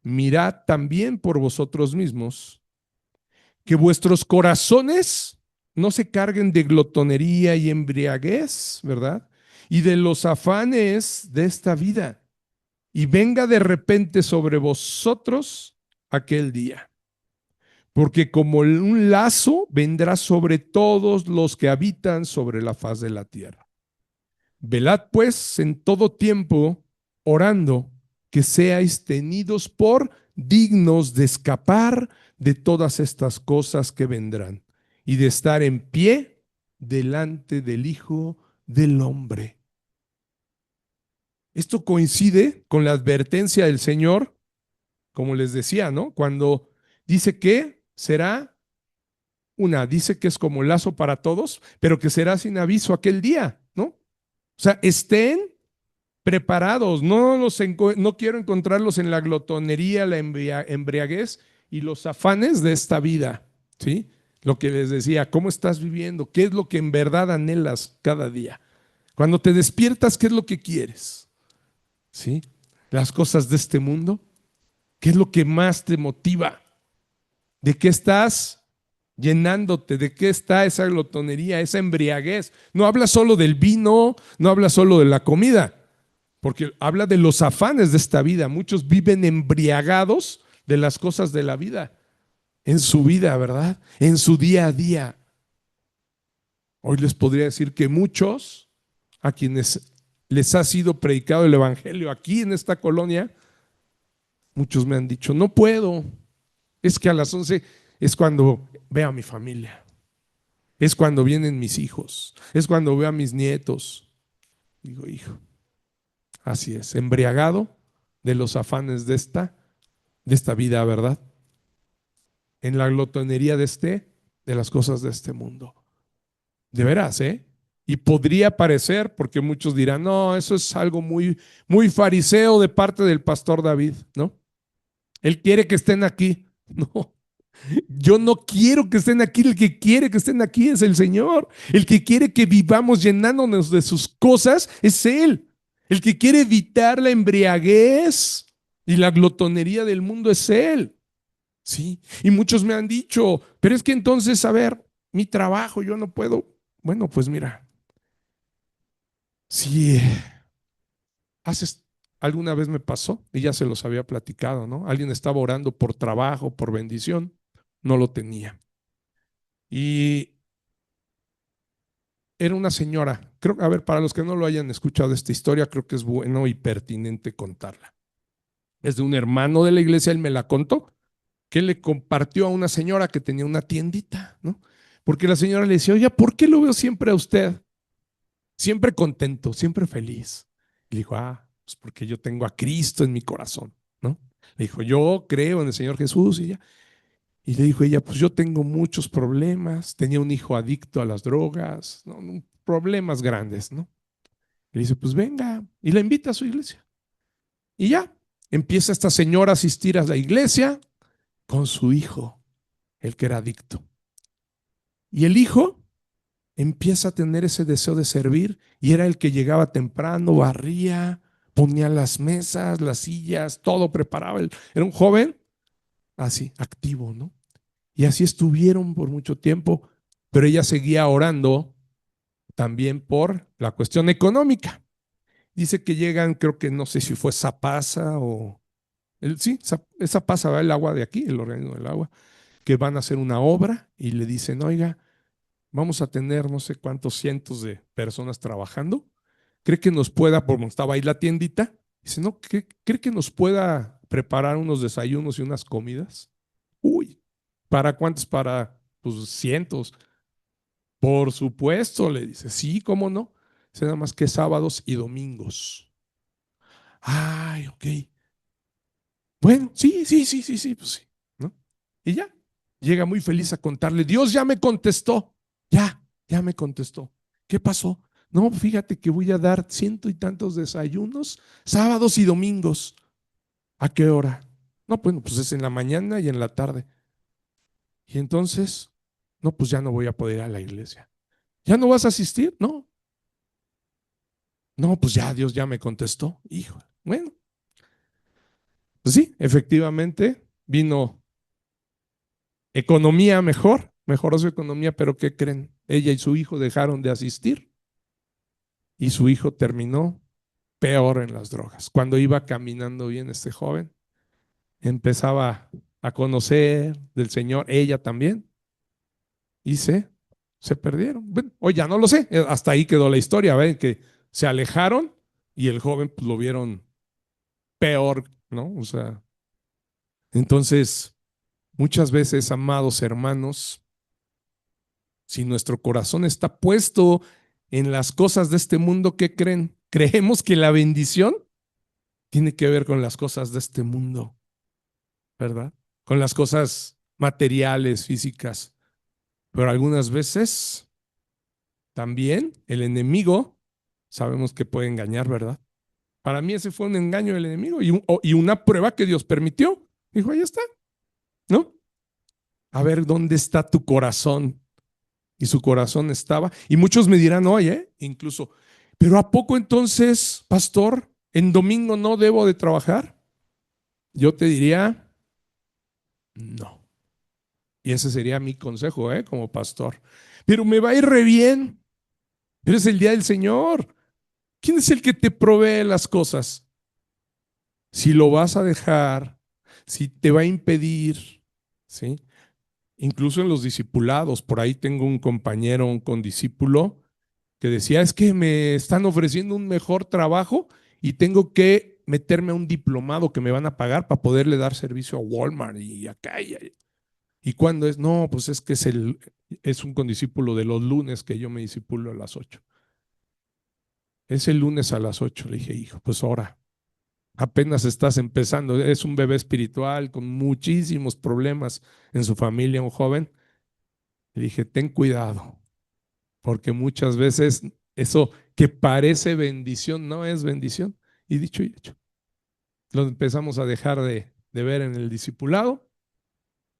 mirad también por vosotros mismos que vuestros corazones no se carguen de glotonería y embriaguez, ¿verdad? Y de los afanes de esta vida. Y venga de repente sobre vosotros aquel día. Porque como un lazo vendrá sobre todos los que habitan sobre la faz de la tierra. Velad pues en todo tiempo, orando, que seáis tenidos por dignos de escapar de todas estas cosas que vendrán y de estar en pie delante del Hijo del Hombre. Esto coincide con la advertencia del Señor, como les decía, ¿no? Cuando dice que será dice que es como lazo para todos, pero que será sin aviso aquel día, ¿no? O sea, estén preparados, no quiero encontrarlos en la glotonería, la embriaguez y los afanes de esta vida, ¿sí? Lo que les decía, ¿cómo estás viviendo? ¿Qué es lo que en verdad anhelas cada día? Cuando te despiertas, ¿qué es lo que quieres? ¿Sí? Las cosas de este mundo, ¿qué es lo que más te motiva? ¿De qué estás llenándote? ¿De qué está esa glotonería, esa embriaguez? No habla solo del vino, no habla solo de la comida, porque habla de los afanes de esta vida. Muchos viven embriagados de las cosas de la vida, en su vida, ¿verdad? En su día a día. Hoy les podría decir que muchos a quienes les ha sido predicado el evangelio aquí en esta colonia, muchos me han dicho, no puedo, es que a las 11 es cuando veo a mi familia, es cuando vienen mis hijos, es cuando veo a mis nietos. Digo, hijo, así es, embriagado de los afanes de esta vida, ¿verdad? en la glotonería de las cosas de este mundo. De veras, ¿eh? Y podría parecer, porque muchos dirán, no, eso es algo muy, muy fariseo de parte del pastor David, ¿no? Él quiere que estén aquí. No, yo no quiero que estén aquí. El que quiere que estén aquí es el Señor. El que quiere que vivamos llenándonos de sus cosas es Él. El que quiere evitar la embriaguez y la glotonería del mundo es Él. Sí, y muchos me han dicho, pero es que entonces, a ver, mi trabajo, yo no puedo. Bueno, pues mira, si haces, alguna vez me pasó, y ya se los había platicado, ¿no? Alguien estaba orando por trabajo, por bendición, no lo tenía. Y era una señora, creo, a ver, para los que no lo hayan escuchado esta historia, creo que es bueno y pertinente contarla. Es de un hermano de la iglesia, él me la contó, que le compartió a una señora que tenía una tiendita, ¿no? Porque la señora le decía, oye, ¿por qué lo veo siempre a usted? Siempre contento, siempre feliz. Y le dijo, pues porque yo tengo a Cristo en mi corazón, ¿no? Le dijo, yo creo en el Señor Jesús y ya. Y le dijo ella, pues yo tengo muchos problemas, tenía un hijo adicto a las drogas, ¿no? Problemas grandes, ¿no? Le dice, pues venga, y la invita a su iglesia. Y ya, empieza esta señora a asistir a la iglesia con su hijo, el que era adicto. Y el hijo empieza a tener ese deseo de servir y era el que llegaba temprano, barría, ponía las mesas, las sillas, todo preparaba. Era un joven así, activo, ¿no? Y así estuvieron por mucho tiempo, pero ella seguía orando también por la cuestión económica. Dice que llegan, creo que no sé si fue Zapasa o sí, Zapasa, ¿va? El agua de aquí, el organismo del agua, que van a hacer una obra y le dicen, oiga, vamos a tener no sé cuántos cientos de personas trabajando. ¿Cree que nos pueda, como estaba ahí la tiendita? Dice, no, ¿cree que nos pueda preparar unos desayunos y unas comidas? Uy, ¿para cuántos? Para pues cientos. Por supuesto, le dice, sí, ¿cómo no? Dice nada más que sábados y domingos. Ay, ok. Bueno, sí, sí, sí, sí, sí, pues sí, ¿no? Y ya, llega muy feliz a contarle, Dios ya me contestó, ya me contestó. ¿Qué pasó? No, fíjate que voy a dar ciento y tantos desayunos, sábados y domingos. ¿A qué hora? No, bueno, pues es en la mañana y en la tarde. Y entonces, no, pues ya no voy a poder ir a la iglesia. ¿Ya no vas a asistir? No, no, pues ya Dios ya me contestó. Hijo, bueno, pues sí, efectivamente vino economía mejoró su economía, pero ¿qué creen? Ella y su hijo dejaron de asistir y su hijo terminó peor en las drogas. Cuando iba caminando bien este joven, empezaba a conocer del Señor, ella también, y se perdieron. Bueno, hoy ya no lo sé, hasta ahí quedó la historia, ven que se alejaron y el joven pues, lo vieron peor, ¿no? O sea, entonces, muchas veces, amados hermanos, si nuestro corazón está puesto en las cosas de este mundo, ¿qué creen? Creemos que la bendición tiene que ver con las cosas de este mundo, ¿verdad? Con las cosas materiales, físicas. Pero algunas veces también el enemigo sabemos que puede engañar, ¿verdad? Para mí ese fue un engaño del enemigo y una prueba que Dios permitió. Dijo, ahí está, ¿no? A ver, ¿dónde está tu corazón? Y su corazón estaba. Y muchos me dirán, oye, incluso, pero ¿a poco entonces, pastor, en domingo no debo de trabajar? Yo te diría, no. Y ese sería mi consejo, como pastor. Pero me va a ir re bien. Pero es el día del Señor. ¿Quién es el que te provee las cosas? Si lo vas a dejar, si te va a impedir, ¿sí? Incluso en los discipulados, por ahí tengo un compañero, un condiscípulo, que decía, es que me están ofreciendo un mejor trabajo y tengo que meterme a un diplomado que me van a pagar para poderle dar servicio a Walmart y acá. ¿Y cuándo es? No, pues es que es un condiscípulo de los lunes que yo me discipulo a las 8. Es el lunes a las 8. Le dije, hijo, pues ahora. apenas estás empezando, es un bebé espiritual con muchísimos problemas en su familia, un joven, le dije, ten cuidado, porque muchas veces eso que parece bendición no es bendición. Y dicho y hecho, lo empezamos a dejar de ver en el discipulado.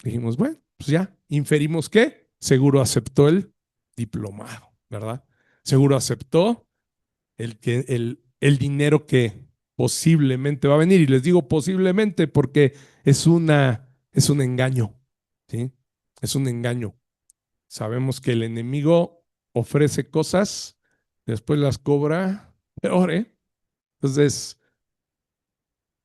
Dijimos, bueno, pues ya, inferimos que seguro aceptó el diplomado, ¿verdad? Seguro aceptó el dinero que posiblemente va a venir. Y les digo posiblemente porque es un engaño, ¿sí? Es un engaño. Sabemos que el enemigo ofrece cosas, después las cobra peor, ¿eh? Entonces,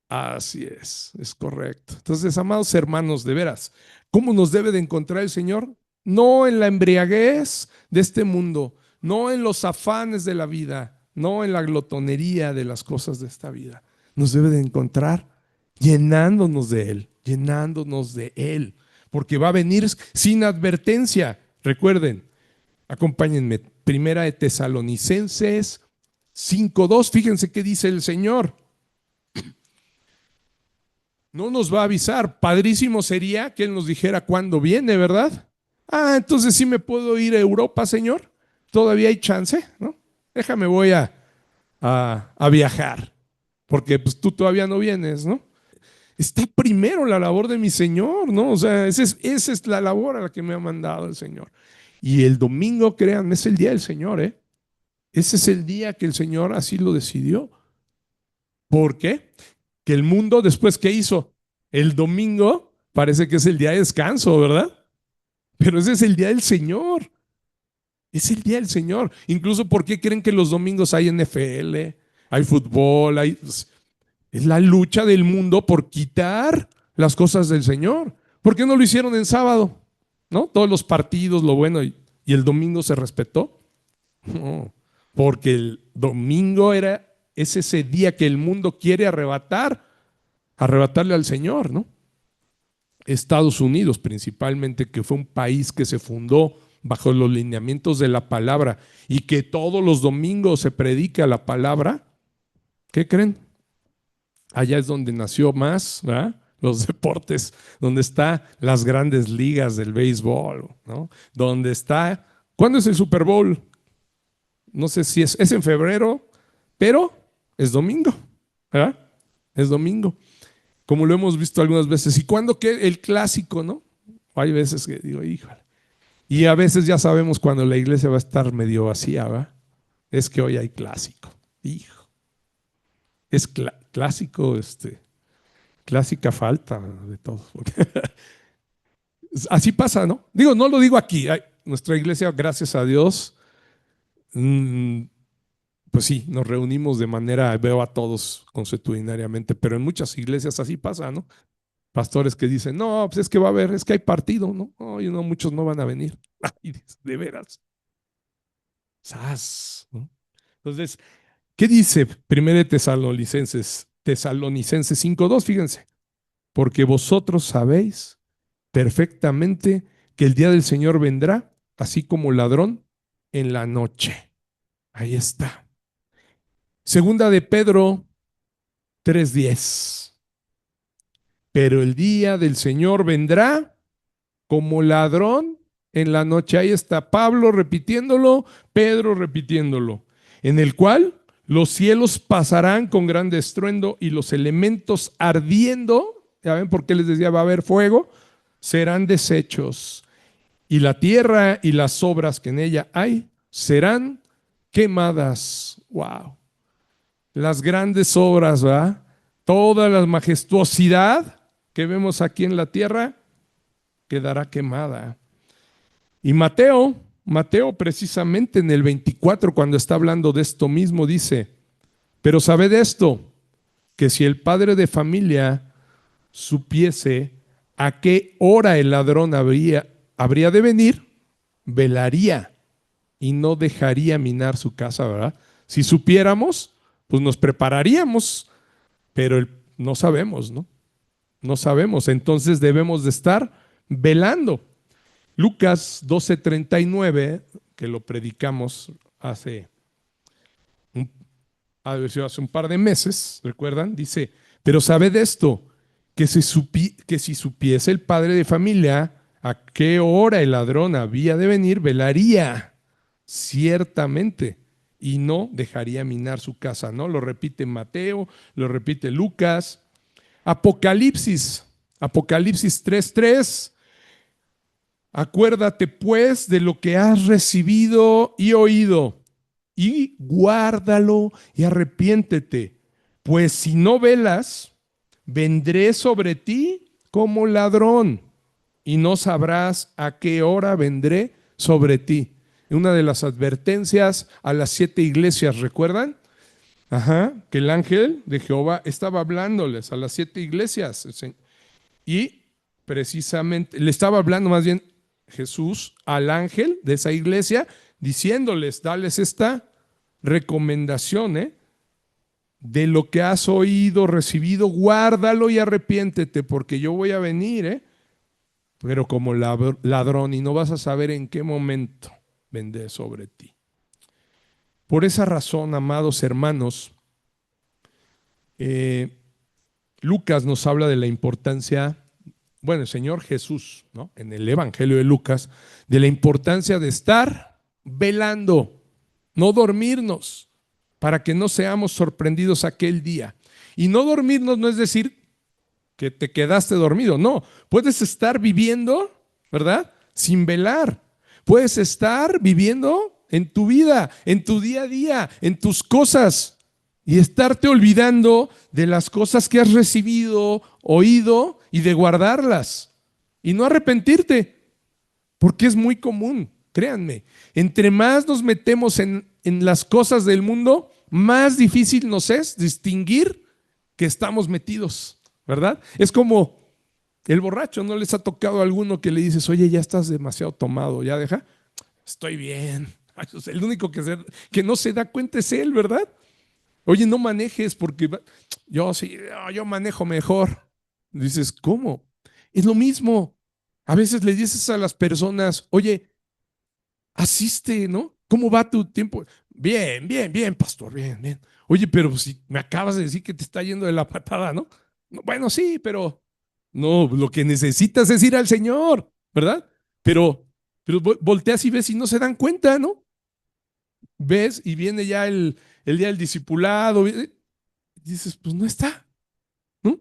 así es correcto. Entonces, amados hermanos, de veras, ¿cómo nos debe de encontrar el Señor? No en la embriaguez de este mundo, no en los afanes de la vida, no en la glotonería de las cosas de esta vida. Nos debe de encontrar llenándonos de Él, porque va a venir sin advertencia. Recuerden, acompáñenme, Primera de Tesalonicenses 5:2, fíjense qué dice el Señor. No nos va a avisar. Padrísimo sería que Él nos dijera cuándo viene, ¿verdad? Ah, entonces sí me puedo ir a Europa, Señor. Todavía hay chance, ¿no? Déjame, voy a viajar, porque pues tú todavía no vienes, ¿no? Está primero la labor de mi Señor, ¿no? O sea, esa es la labor a la que me ha mandado el Señor. Y el domingo, créanme, es el día del Señor, ¿eh? Ese es el día que el Señor así lo decidió. ¿Por qué? Que el mundo después, ¿qué hizo? El domingo parece que es el día de descanso, ¿verdad? Pero ese es el día del Señor. Es el día del Señor. Incluso, ¿por qué creen que los domingos hay NFL, hay fútbol, es la lucha del mundo por quitar las cosas del Señor? ¿Por qué no lo hicieron en sábado? ¿No? Todos los partidos, lo bueno, y el domingo se respetó. No, porque el domingo es ese día que el mundo quiere arrebatarle al Señor, ¿no? Estados Unidos principalmente, que fue un país que se fundó bajo los lineamientos de la palabra y que todos los domingos se predica la palabra, ¿qué creen? Allá es donde nació más, ¿verdad? Los deportes, donde están las grandes ligas del béisbol, ¿no? Donde está, ¿cuándo es el Super Bowl? No sé si es en febrero, pero es domingo, ¿verdad? Es domingo, como lo hemos visto algunas veces. ¿Y cuándo que el clásico, no? Hay veces que digo, híjole. Y a veces ya sabemos cuando la iglesia va a estar medio vacía, ¿verdad? Es que hoy hay clásico. Hijo, es clásico, clásica falta de todo. Así pasa, ¿no? Digo, no lo digo aquí. Nuestra iglesia, gracias a Dios, pues sí, nos reunimos de manera, veo a todos consuetudinariamente, pero en muchas iglesias así pasa, ¿no? Pastores que dicen, no, pues es que va a haber, es que hay partido, ¿no? No, y no, muchos no van a venir. Ay, de veras. ¡Sas! ¿No? Entonces, ¿qué dice 1 Tesalonicenses 5:2? Fíjense, porque vosotros sabéis perfectamente que el día del Señor vendrá, así como ladrón en la noche. Ahí está. Segunda de Pedro 3:10. Pero el día del Señor vendrá como ladrón en la noche. Ahí está Pablo repitiéndolo, Pedro repitiéndolo, en el cual los cielos pasarán con gran estruendo y los elementos ardiendo, ya ven por qué les decía va a haber fuego, serán deshechos y la tierra y las obras que en ella hay serán quemadas. Wow. Las grandes obras, ¿verdad? Toda la majestuosidad que vemos aquí en la tierra quedará quemada. Y Mateo precisamente en el 24, cuando está hablando de esto mismo, dice, pero sabed esto, que si el padre de familia supiese a qué hora el ladrón habría de venir, velaría y no dejaría minar su casa, ¿verdad? Si supiéramos, pues nos prepararíamos, pero no sabemos, ¿no? No sabemos, entonces debemos de estar velando. Lucas 12:39, que lo predicamos ha de haber sido hace un par de meses, ¿recuerdan? Dice, pero sabed esto, que si supiese el padre de familia a qué hora el ladrón había de venir, velaría ciertamente y no dejaría minar su casa, ¿no? Lo repite Mateo, lo repite Lucas. Apocalipsis 3:3. Acuérdate pues de lo que has recibido y oído, y guárdalo y arrepiéntete, pues si no velas, vendré sobre ti como ladrón y no sabrás a qué hora vendré sobre ti. Una de las advertencias a las 7 iglesias, ¿recuerdan? Ajá, que el ángel de Jehová estaba hablándoles a las 7 iglesias y precisamente le estaba hablando más bien Jesús al ángel de esa iglesia, diciéndoles, dales esta recomendación, de lo que has oído, recibido, guárdalo y arrepiéntete, porque yo voy a venir, pero como ladrón, y no vas a saber en qué momento vendré sobre ti. Por esa razón, amados hermanos, Lucas nos habla de la importancia, bueno, el Señor Jesús, ¿no? En el Evangelio de Lucas, de la importancia de estar velando, no dormirnos, para que no seamos sorprendidos aquel día. Y no dormirnos no es decir que te quedaste dormido, no, puedes estar viviendo, ¿verdad? Sin velar. Puedes estar viviendo en tu vida, en tu día a día, en tus cosas, y estarte olvidando de las cosas que has recibido, oído, y de guardarlas y no arrepentirte, porque es muy común, créanme. Entre más nos metemos en las cosas del mundo, más difícil nos es distinguir que estamos metidos, ¿verdad? Es como el borracho. ¿No les ha tocado a alguno que le dices, oye, ya estás demasiado tomado, ya deja? Estoy bien. El único que no se da cuenta es él, ¿verdad? Oye, no manejes porque yo manejo mejor. Dices, ¿cómo? Es lo mismo. A veces le dices a las personas, oye, asiste, ¿no? ¿Cómo va tu tiempo? Bien, bien, bien, pastor, bien, bien. Oye, pero si me acabas de decir que te está yendo de la patada, ¿no? Bueno, sí, pero no, lo que necesitas es ir al Señor, ¿verdad? Pero volteas y ves y no se dan cuenta, ¿no? Ves y viene ya el día del discipulado, y dices, pues no está, ¿no?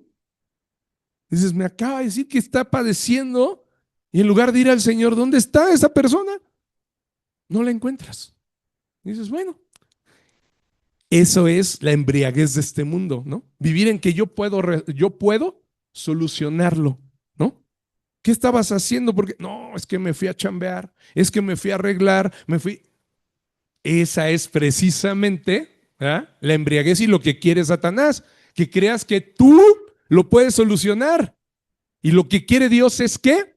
Dices, me acaba de decir que está padeciendo y en lugar de ir al Señor, ¿dónde está esa persona? No la encuentras. Dices, bueno, eso es la embriaguez de este mundo, ¿no? Vivir en que yo puedo solucionarlo, ¿no? ¿Qué estabas haciendo? Porque no, es que me fui a chambear, es que me fui a arreglar, me fui. Esa es precisamente, ¿verdad?, la embriaguez y lo que quiere Satanás, que creas que tú lo puedes solucionar. Y lo que quiere Dios es que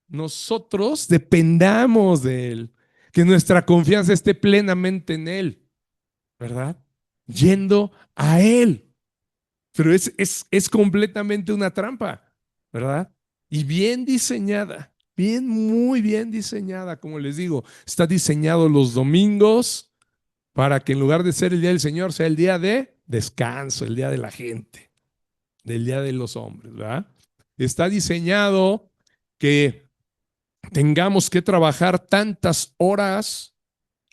nosotros dependamos de Él, que nuestra confianza esté plenamente en Él, ¿verdad? Yendo a Él. Pero es completamente una trampa, ¿verdad? Y bien diseñada, muy bien diseñada, como les digo, está diseñado los domingos para que en lugar de ser el día del Señor, sea el día de descanso, el día de la gente, del día de los hombres, ¿verdad? Está diseñado que tengamos que trabajar tantas horas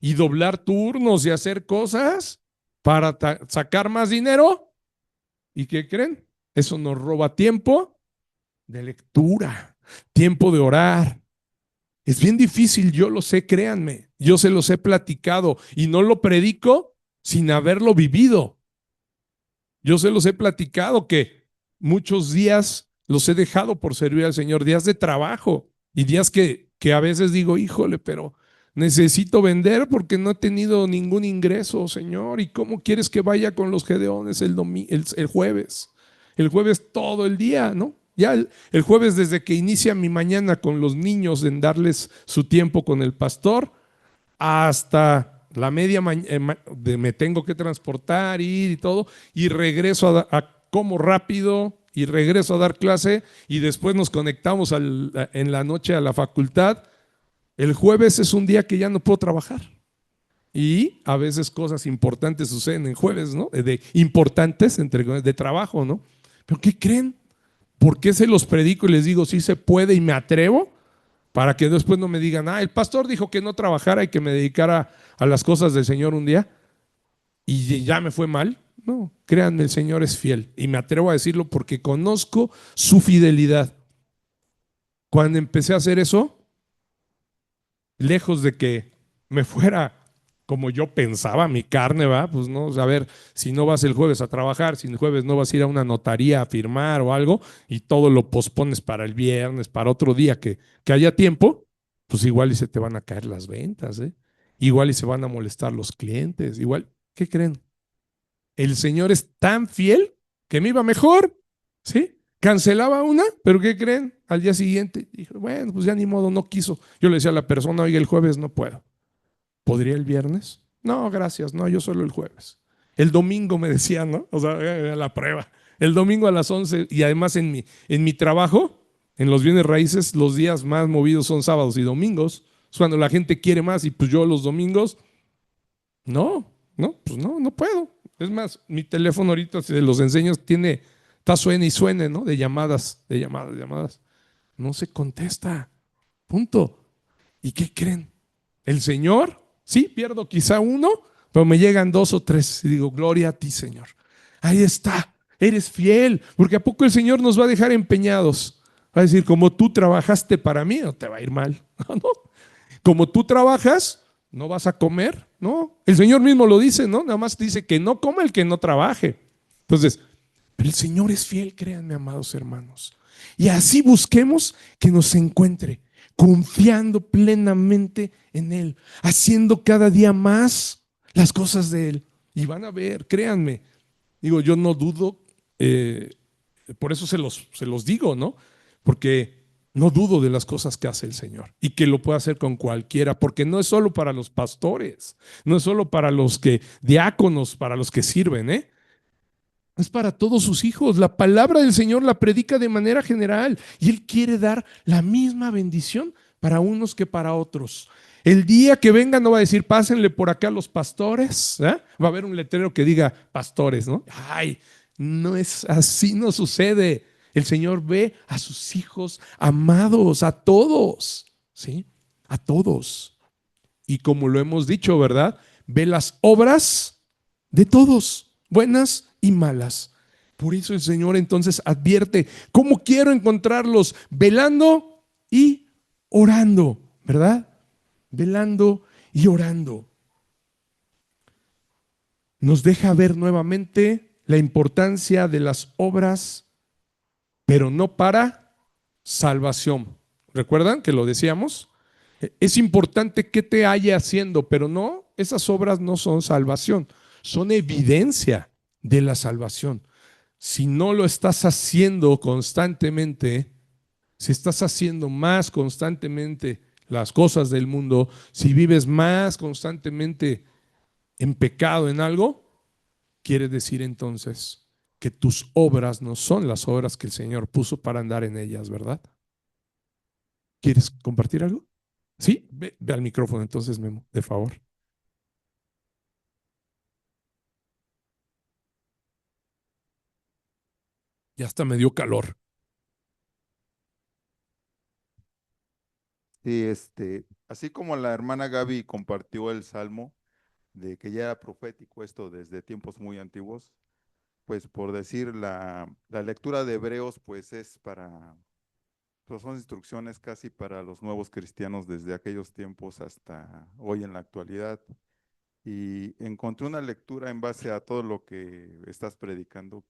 y doblar turnos y hacer cosas para sacar más dinero. ¿Y qué creen? Eso nos roba tiempo de lectura, tiempo de orar. Es bien difícil, yo lo sé, créanme, yo se los he platicado y no lo predico sin haberlo vivido. Yo se los he platicado que muchos días los he dejado por servir al Señor, días de trabajo y días que a veces digo, híjole, pero necesito vender porque no he tenido ningún ingreso, Señor. ¿Y cómo quieres que vaya con los gedeones el jueves? El jueves todo el día, ¿no? Ya el jueves, desde que inicia mi mañana con los niños en darles su tiempo con el pastor, hasta la media me tengo que transportar, ir y todo, y regreso a como rápido y regreso a dar clase y después nos conectamos en la noche a la facultad. El jueves es un día que ya no puedo trabajar Y a veces cosas importantes suceden en jueves, ¿no? Importantes de trabajo, ¿no? Pero ¿qué creen? ¿Por qué se los predico y les digo sí se puede y me atrevo? Para que después no me digan, el pastor dijo que no trabajara y que me dedicara a las cosas del Señor un día y ya me fue mal. No, créanme, el Señor es fiel y me atrevo a decirlo porque conozco su fidelidad. Cuando empecé a hacer eso, lejos de que me fuera como yo pensaba, mi carne, va, pues no, a ver, si no vas el jueves a trabajar, si el jueves no vas a ir a una notaría a firmar o algo y todo lo pospones para el viernes, para otro día que haya tiempo, pues igual y se te van a caer las ventas, ¿eh? Igual y se van a molestar los clientes, igual, ¿qué creen? El Señor es tan fiel que me iba mejor, ¿sí? Cancelaba una, pero ¿qué creen? Al día siguiente, dije, bueno, pues ya ni modo, no quiso. Yo le decía a la persona, oiga, el jueves no puedo. ¿Podría el viernes? No, gracias, no, yo solo el jueves. El domingo me decía, ¿no? O sea, la prueba. El domingo a las 11 y además en mi trabajo, en los bienes raíces, los días más movidos son sábados y domingos. Es cuando la gente quiere más y pues yo los domingos, pues no puedo. Es más, mi teléfono ahorita, si los enseño, está suene y suene, ¿no? De llamadas, de llamadas, de llamadas. No se contesta. Punto. ¿Y qué creen? El Señor, sí, pierdo quizá uno, pero me llegan dos o tres y digo, gloria a ti, Señor. Ahí está, eres fiel, porque ¿a poco el Señor nos va a dejar empeñados? Va a decir, como tú trabajaste para mí, no te va a ir mal. No, no. Como tú trabajas, no vas a comer, ¿no? El Señor mismo lo dice, ¿no? Nada más dice que no coma el que no trabaje. Entonces, pero el Señor es fiel, créanme, amados hermanos. Y así busquemos que nos encuentre, confiando plenamente en Él, haciendo cada día más las cosas de Él. Y van a ver, créanme, digo, yo no dudo, eh, por eso se los digo, ¿no? Porque no dudo de las cosas que hace el Señor y que lo puede hacer con cualquiera, porque no es solo para los pastores, no es solo para los diáconos, para los que sirven, ¿eh? Es para todos sus hijos. La palabra del Señor la predica de manera general y Él quiere dar la misma bendición para unos que para otros. El día que venga no va a decir, pásenle por acá a los pastores. ¿Eh? Va a haber un letrero que diga pastores, ¿no? Ay, no es así, no sucede. El Señor ve a sus hijos amados, a todos, ¿sí? A todos. Y como lo hemos dicho, ¿verdad? Ve las obras de todos, buenas y malas. Por eso el Señor entonces advierte, ¿cómo quiero encontrarlos? Velando y orando, ¿verdad? Velando y orando. Nos deja ver nuevamente la importancia de las obras, pero no para salvación. ¿Recuerdan que lo decíamos? Es importante que te haya haciendo, pero no, esas obras no son salvación, son evidencia de la salvación. Si no lo estás haciendo constantemente, si estás haciendo más constantemente las cosas del mundo, si vives más constantemente en pecado en algo, quiere decir entonces que tus obras no son las obras que el Señor puso para andar en ellas, ¿verdad? ¿Quieres compartir algo? Sí, ve al micrófono entonces, Memo, de favor. Ya hasta me dio calor. Sí, así como la hermana Gaby compartió el salmo de que ya era profético esto desde tiempos muy antiguos, pues por decir la lectura de Hebreos, pues pues son instrucciones casi para los nuevos cristianos desde aquellos tiempos hasta hoy en la actualidad. Y encontré una lectura en base a todo lo que estás predicando,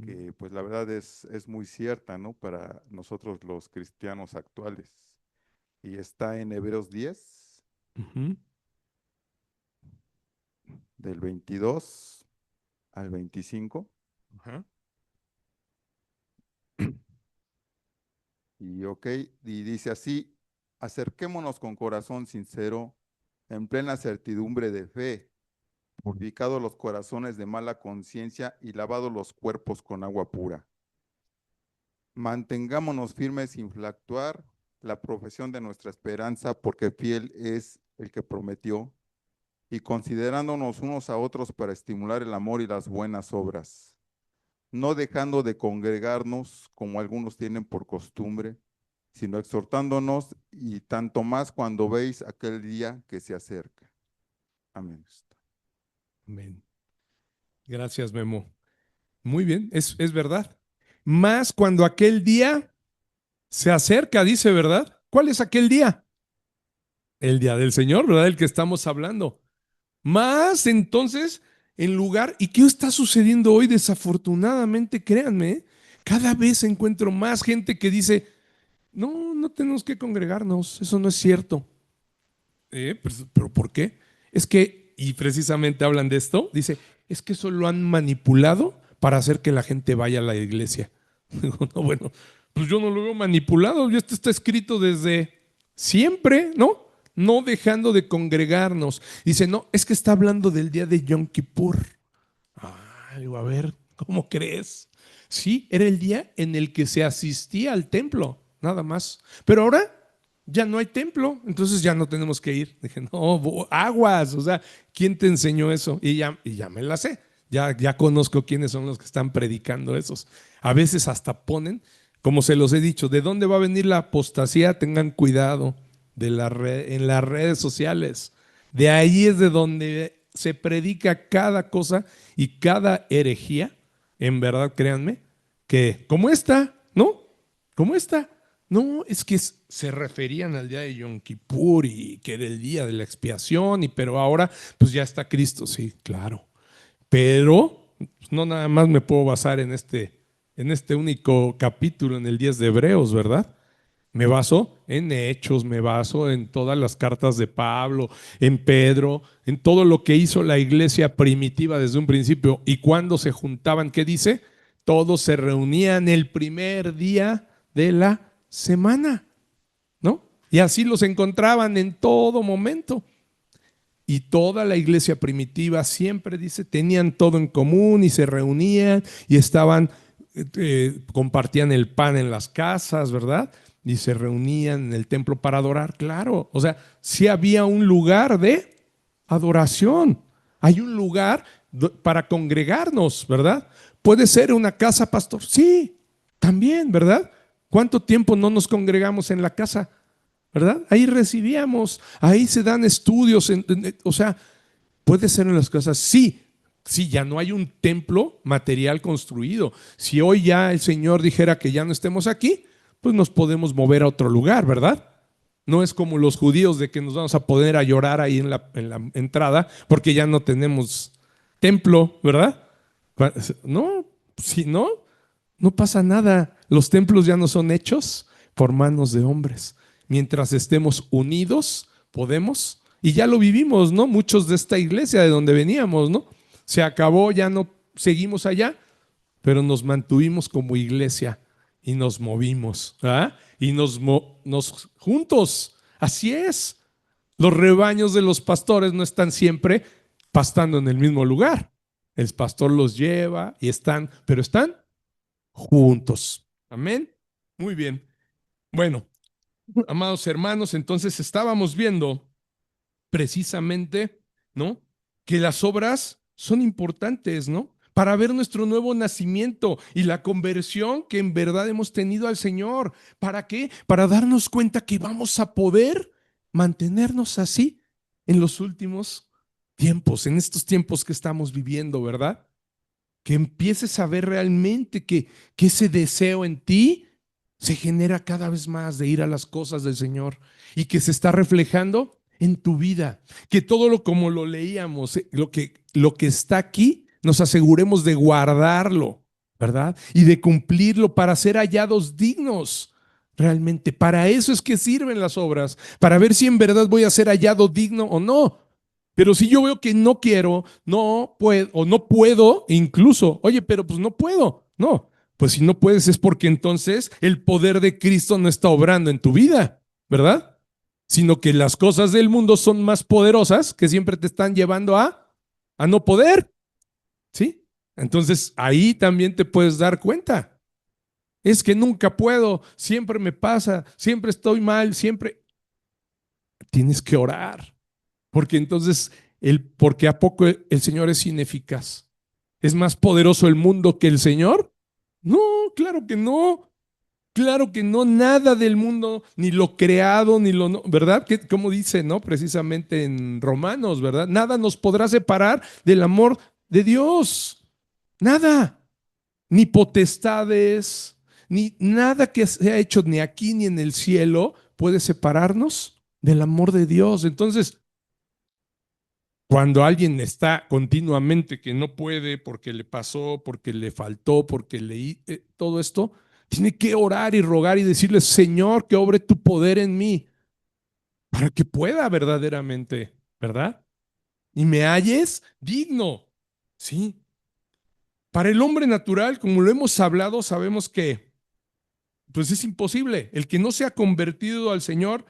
que pues la verdad es muy cierta, ¿no? Para nosotros los cristianos actuales. Y está en Hebreos 10, del 22 al 25. Ajá. Y ok, y dice así, acerquémonos con corazón sincero, en plena certidumbre de fe, purificados los corazones de mala conciencia y lavados los cuerpos con agua pura. Mantengámonos firmes sin fluctuar la profesión de nuestra esperanza, porque fiel es el que prometió. y considerándonos unos a otros para estimular el amor y las buenas obras, no dejando de congregarnos como algunos tienen por costumbre, sino exhortándonos y tanto más cuando veis aquel día que se acerca. Amén. Amén. Gracias, Memo. Muy bien, es verdad. Más cuando aquel día se acerca, dice, ¿verdad? ¿Cuál es aquel día? El día del Señor, ¿verdad? El que estamos hablando. Más entonces, en lugar, ¿y qué está sucediendo hoy? Desafortunadamente, créanme, cada vez encuentro más gente que dice, no, no tenemos que congregarnos, eso no es cierto. ¿Pero por qué? Es que, y precisamente hablan de esto, dice, es que eso lo han manipulado para hacer que la gente vaya a la iglesia. Digo, no, bueno, pues yo no lo veo manipulado, ya esto está escrito desde siempre, ¿no? No dejando de congregarnos. Dice, no, es que está hablando del día de Yom Kippur. Digo, a ver, ¿cómo crees? Sí, era el día en el que se asistía al templo, nada más. Pero ahora ya no hay templo, entonces ya no tenemos que ir. Dije, no, aguas, o sea, ¿quién te enseñó eso? Y ya me la sé, ya conozco quiénes son los que están predicando esos. A veces hasta ponen, como se los he dicho, ¿de dónde va a venir la apostasía? Tengan cuidado en las redes sociales. De ahí es de donde se predica cada cosa y cada herejía. En verdad, créanme, que como esta, ¿no? Como esta. No, es que se referían al día de Yom Kippur y que era el día de la expiación, pero ahora pues ya está Cristo, sí, claro. Pero pues, no nada más me puedo basar en este único capítulo, en el 10 de Hebreos, ¿verdad? Me baso en Hechos, me baso en todas las cartas de Pablo, en Pedro, en todo lo que hizo la iglesia primitiva desde un principio. Y cuando se juntaban, ¿qué dice? Todos se reunían el primer día de la semana, ¿no? Y así los encontraban en todo momento. Y toda la iglesia primitiva siempre dice, tenían todo en común y se reunían y estaban, compartían el pan en las casas, ¿verdad? Y se reunían en el templo para adorar, claro. O sea, sí había un lugar de adoración. Hay un lugar para congregarnos, ¿verdad? Puede ser una casa, pastor. Sí, también, ¿verdad? ¿Cuánto tiempo no nos congregamos en la casa? ¿Verdad? Ahí recibíamos, ahí se dan estudios, o sea, puede ser en las casas, sí, sí, ya no hay un templo material construido. Si hoy ya el Señor dijera que ya no estemos aquí, pues nos podemos mover a otro lugar, ¿verdad? No es como los judíos de que nos vamos a poner a llorar ahí en la entrada porque ya no tenemos templo, ¿verdad? No, si no, no pasa nada. Los templos ya no son hechos por manos de hombres. Mientras estemos unidos, podemos, y ya lo vivimos, ¿no? Muchos de esta iglesia de donde veníamos, ¿no? Se acabó, ya no seguimos allá, pero nos mantuvimos como iglesia y nos movimos, ¿verdad? Y nos juntos. Así es. Los rebaños de los pastores no están siempre pastando en el mismo lugar. El pastor los lleva y están, pero están juntos. Amén. Muy bien. Bueno, amados hermanos, entonces estábamos viendo precisamente, ¿no? Que las obras son importantes, ¿no? Para ver nuestro nuevo nacimiento y la conversión que en verdad hemos tenido al Señor. ¿Para qué? Para darnos cuenta que vamos a poder mantenernos así en los últimos tiempos, en estos tiempos que estamos viviendo, ¿verdad? Que empieces a ver realmente que ese deseo en ti se genera cada vez más de ir a las cosas del Señor y que se está reflejando en tu vida, que todo lo como lo leíamos, lo que está aquí, nos aseguremos de guardarlo, ¿verdad? Y de cumplirlo para ser hallados dignos. Realmente, para eso es que sirven las obras, para ver si en verdad voy a ser hallado digno o no. Pero si yo veo que no quiero, no puedo, o no puedo, incluso, oye, pero pues no puedo. No, pues si no puedes es porque entonces el poder de Cristo no está obrando en tu vida, ¿verdad? Sino que las cosas del mundo son más poderosas que siempre te están llevando a no poder, ¿sí? Entonces ahí también te puedes dar cuenta. Es que nunca puedo, siempre me pasa, siempre estoy mal, siempre tienes que orar. Porque entonces porque ¿a poco el Señor es ineficaz? ¿Es más poderoso el mundo que el Señor? No, claro que no. Claro que no, nada del mundo, ni lo creado, ni lo no, ¿verdad? Como dice, ¿no? Precisamente en Romanos, ¿verdad? Nada nos podrá separar del amor de Dios. Nada. Ni potestades, ni nada que se ha hecho ni aquí ni en el cielo puede separarnos del amor de Dios. Entonces, cuando alguien está continuamente que no puede porque le pasó, porque le faltó, porque leí todo esto, tiene que orar y rogar y decirle, Señor, que obre tu poder en mí para que pueda verdaderamente, ¿verdad? Y me halles digno, ¿sí? Para el hombre natural, como lo hemos hablado, sabemos que pues es imposible. El que no se ha convertido al Señor,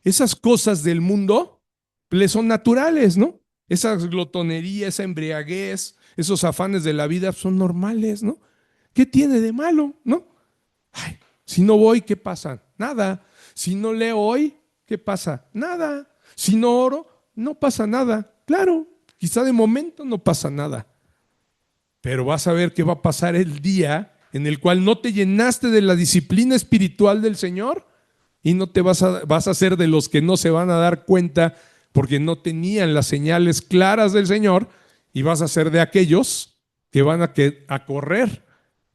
esas cosas del mundo le son naturales, ¿no? Esa glotonería, esa embriaguez, esos afanes de la vida son normales, ¿no? ¿Qué tiene de malo, no? Ay, si no voy, ¿qué pasa? Nada. Si no leo hoy, ¿qué pasa? Nada. Si no oro, no pasa nada. Claro, quizá de momento no pasa nada. Pero vas a ver que va a pasar el día en el cual no te llenaste de la disciplina espiritual del Señor y no te vas a ser de los que no se van a dar cuenta porque no tenían las señales claras del Señor y vas a ser de aquellos que van a correr,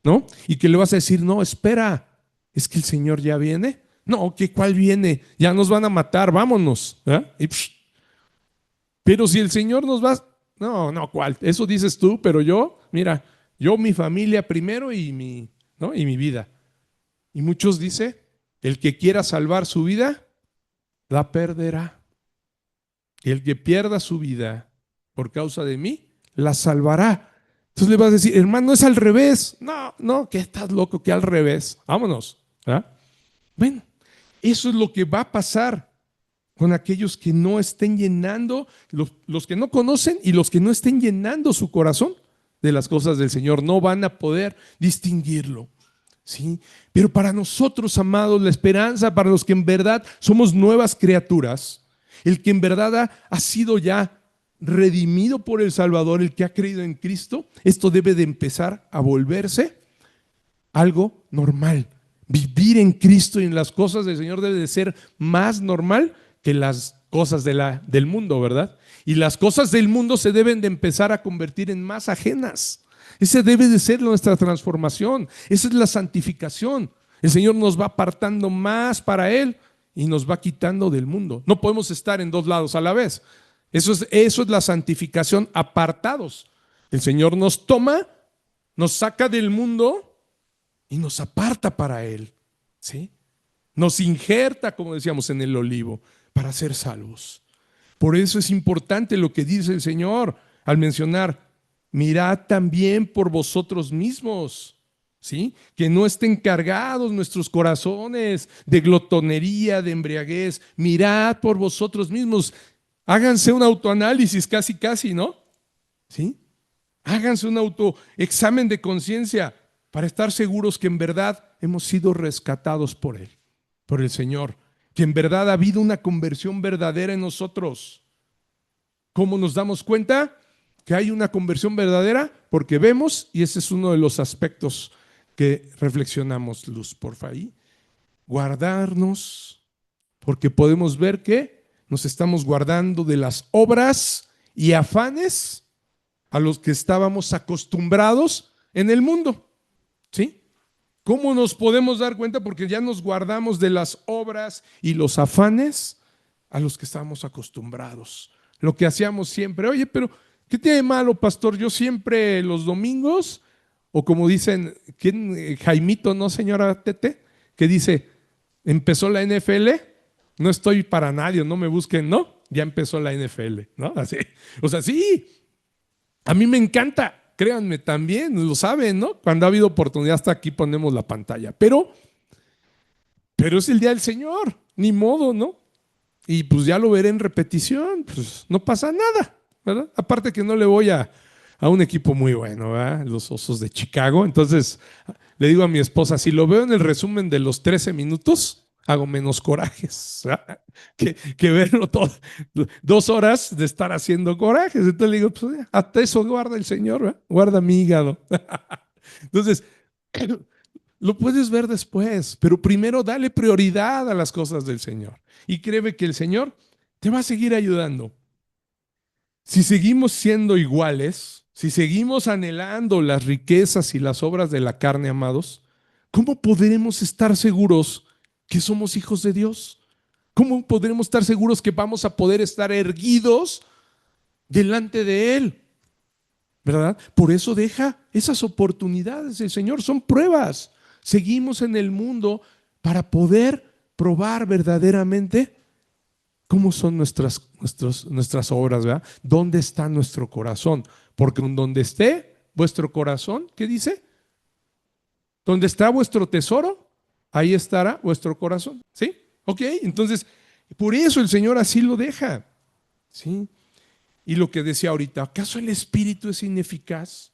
¿no? Y que le vas a decir, no, espera, es que el Señor ya viene. No, ¿que cuál viene? Ya nos van a matar, vámonos. Pero si el Señor nos va, no, ¿cuál? Eso dices tú, pero yo, mira, yo mi familia primero y ¿no? Y mi vida. Y muchos dicen, el que quiera salvar su vida, la perderá. Y el que pierda su vida por causa de mí, la salvará. Entonces le vas a decir, hermano, es al revés. No, que estás loco, que al revés. Vámonos. ¿Verdad? Bueno, eso es lo que va a pasar con aquellos que no estén llenando, los que no conocen y los que no estén llenando su corazón de las cosas del Señor. No van a poder distinguirlo. ¿Sí? Pero para nosotros, amados, la esperanza, para los que en verdad somos nuevas criaturas, el que en verdad ha sido ya redimido por el Salvador, el que ha creído en Cristo, esto debe de empezar a volverse algo normal. Vivir en Cristo y en las cosas del Señor debe de ser más normal que las cosas del mundo, ¿verdad? Y las cosas del mundo se deben de empezar a convertir en más ajenas. Esa debe de ser nuestra transformación. Esa es la santificación. El Señor nos va apartando más para Él y nos va quitando del mundo. No podemos estar en dos lados a la vez. Eso es la santificación, apartados. El Señor nos toma, nos saca del mundo y nos aparta para Él. ¿Sí? Nos injerta, como decíamos, en el olivo para ser salvos. Por eso es importante lo que dice el Señor al mencionar, mirad también por vosotros mismos, ¿sí? Que no estén cargados nuestros corazones de glotonería, de embriaguez. Mirad por vosotros mismos. Háganse un autoanálisis casi, ¿no? ¿Sí? Háganse un autoexamen de conciencia para estar seguros que en verdad hemos sido rescatados por Él, por el Señor, que en verdad ha habido una conversión verdadera en nosotros. ¿Cómo nos damos cuenta que hay una conversión verdadera? Porque vemos, y ese es uno de los aspectos que reflexionamos, Luz, porfa, ahí, guardarnos, porque podemos ver que nos estamos guardando de las obras y afanes a los que estábamos acostumbrados en el mundo, ¿sí? ¿Cómo nos podemos dar cuenta? Porque ya nos guardamos de las obras y los afanes a los que estábamos acostumbrados. Lo que hacíamos siempre. Oye, pero ¿qué tiene de malo, pastor? Yo siempre los domingos, o como dicen, ¿quién? Jaimito, ¿no, señora Tete? Que dice, empezó la NFL, no estoy para nadie, no me busquen, ¿no? Ya empezó la NFL, ¿no? Así. O sea, sí, a mí me encanta. Créanme, también lo saben, ¿no? Cuando ha habido oportunidad, hasta aquí ponemos la pantalla. Pero es el día del Señor, ni modo, ¿no? Y pues ya lo veré en repetición, pues no pasa nada, ¿verdad? Aparte que no le voy a un equipo muy bueno, ¿verdad? Los Osos de Chicago. Entonces le digo a mi esposa, si lo veo en el resumen de los 13 minutos, hago menos corajes, ¿verdad? Que verlo todo, 2 horas de estar haciendo corajes. Entonces le digo, pues, hasta eso guarda el Señor, ¿verdad? Guarda mi hígado. Entonces, lo puedes ver después, pero primero dale prioridad a las cosas del Señor. Y créeme que el Señor te va a seguir ayudando. Si seguimos siendo iguales, si seguimos anhelando las riquezas y las obras de la carne, amados, ¿cómo podremos estar seguros que somos hijos de Dios? ¿Cómo podremos estar seguros que vamos a poder estar erguidos delante de Él? ¿Verdad? Por eso deja esas oportunidades el Señor, son pruebas. Seguimos en el mundo para poder probar verdaderamente cómo son nuestras obras, ¿verdad? ¿Dónde está nuestro corazón? Porque en donde esté vuestro corazón, ¿qué dice? Donde está vuestro tesoro, ahí estará vuestro corazón. ¿Sí? Ok, entonces, por eso el Señor así lo deja. ¿Sí? Y lo que decía ahorita, ¿acaso el Espíritu es ineficaz?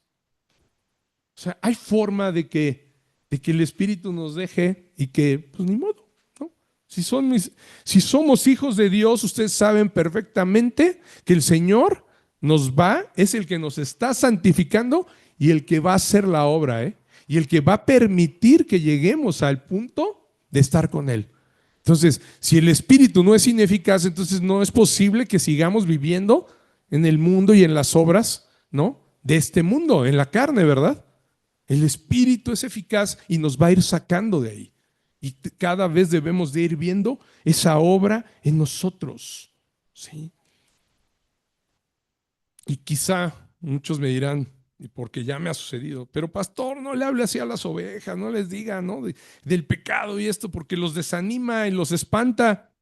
O sea, hay forma de que el Espíritu nos deje y que, pues ni modo, ¿no? Si somos hijos de Dios, ustedes saben perfectamente que el Señor es el que nos está santificando y el que va a hacer la obra, ¿eh? Y el que va a permitir que lleguemos al punto de estar con Él. Entonces, si el Espíritu no es ineficaz, entonces no es posible que sigamos viviendo en el mundo y en las obras, ¿no? De este mundo, en la carne, ¿verdad? El Espíritu es eficaz y nos va a ir sacando de ahí. Y cada vez debemos de ir viendo esa obra en nosotros, ¿sí? Y quizá muchos me dirán, porque ya me ha sucedido, pero pastor, no le hable así a las ovejas, no les diga, ¿no? Del pecado y esto, porque los desanima y los espanta.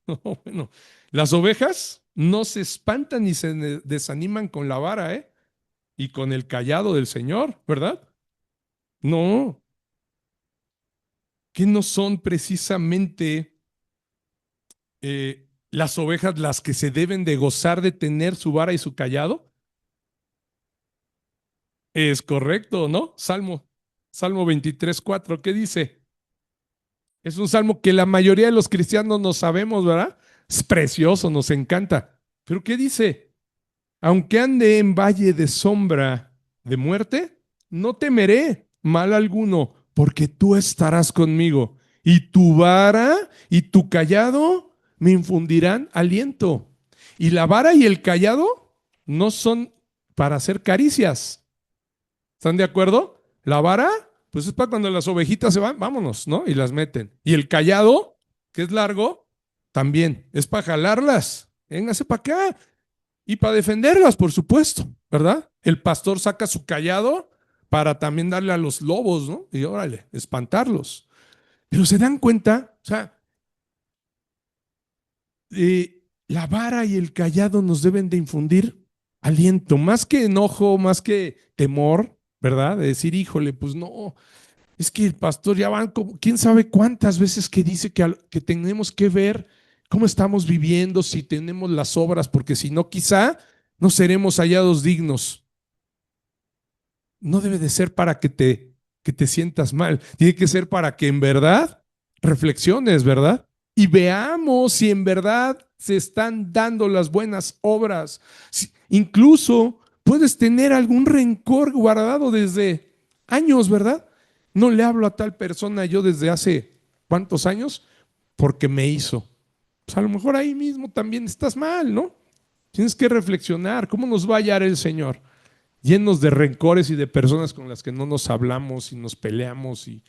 No, bueno, las ovejas no se espantan ni se desaniman con la vara, ¿eh? Y con el cayado del Señor, ¿verdad? No, que no son precisamente las ovejas las que se deben de gozar de tener su vara y su cayado. Es correcto, ¿no? Salmo 23:4, ¿qué dice? Es un salmo que la mayoría de los cristianos no sabemos, ¿verdad? Es precioso, nos encanta. Pero ¿qué dice? Aunque ande en valle de sombra de muerte, no temeré mal alguno, porque tú estarás conmigo, y tu vara y tu cayado me infundirán aliento. Y la vara y el cayado no son para hacer caricias. ¿Están de acuerdo? La vara, pues es para cuando las ovejitas se van, vámonos, ¿no? Y las meten. Y el cayado, que es largo, también es para jalarlas. Véngase para acá. Y para defenderlas, por supuesto, ¿verdad? El pastor saca su cayado para también darle a los lobos, ¿no? Y órale, espantarlos. Pero se dan cuenta, o sea, la vara y el cayado nos deben de infundir aliento, más que enojo, más que temor, ¿verdad? De decir, híjole, pues no, es que el pastor ya van como, quién sabe cuántas veces que dice que tenemos que ver cómo estamos viviendo, si tenemos las obras, porque si no, quizá no seremos hallados dignos. No debe de ser para que te sientas mal, tiene que ser para que en verdad reflexiones, ¿verdad? Y veamos si en verdad se están dando las buenas obras. Incluso puedes tener algún rencor guardado desde años, ¿verdad? No le hablo a tal persona yo desde hace ¿cuántos años? Porque me hizo. Pues a lo mejor ahí mismo también estás mal, ¿no? Tienes que reflexionar, ¿cómo nos va a hallar el Señor? Llenos de rencores y de personas con las que no nos hablamos y nos peleamos, y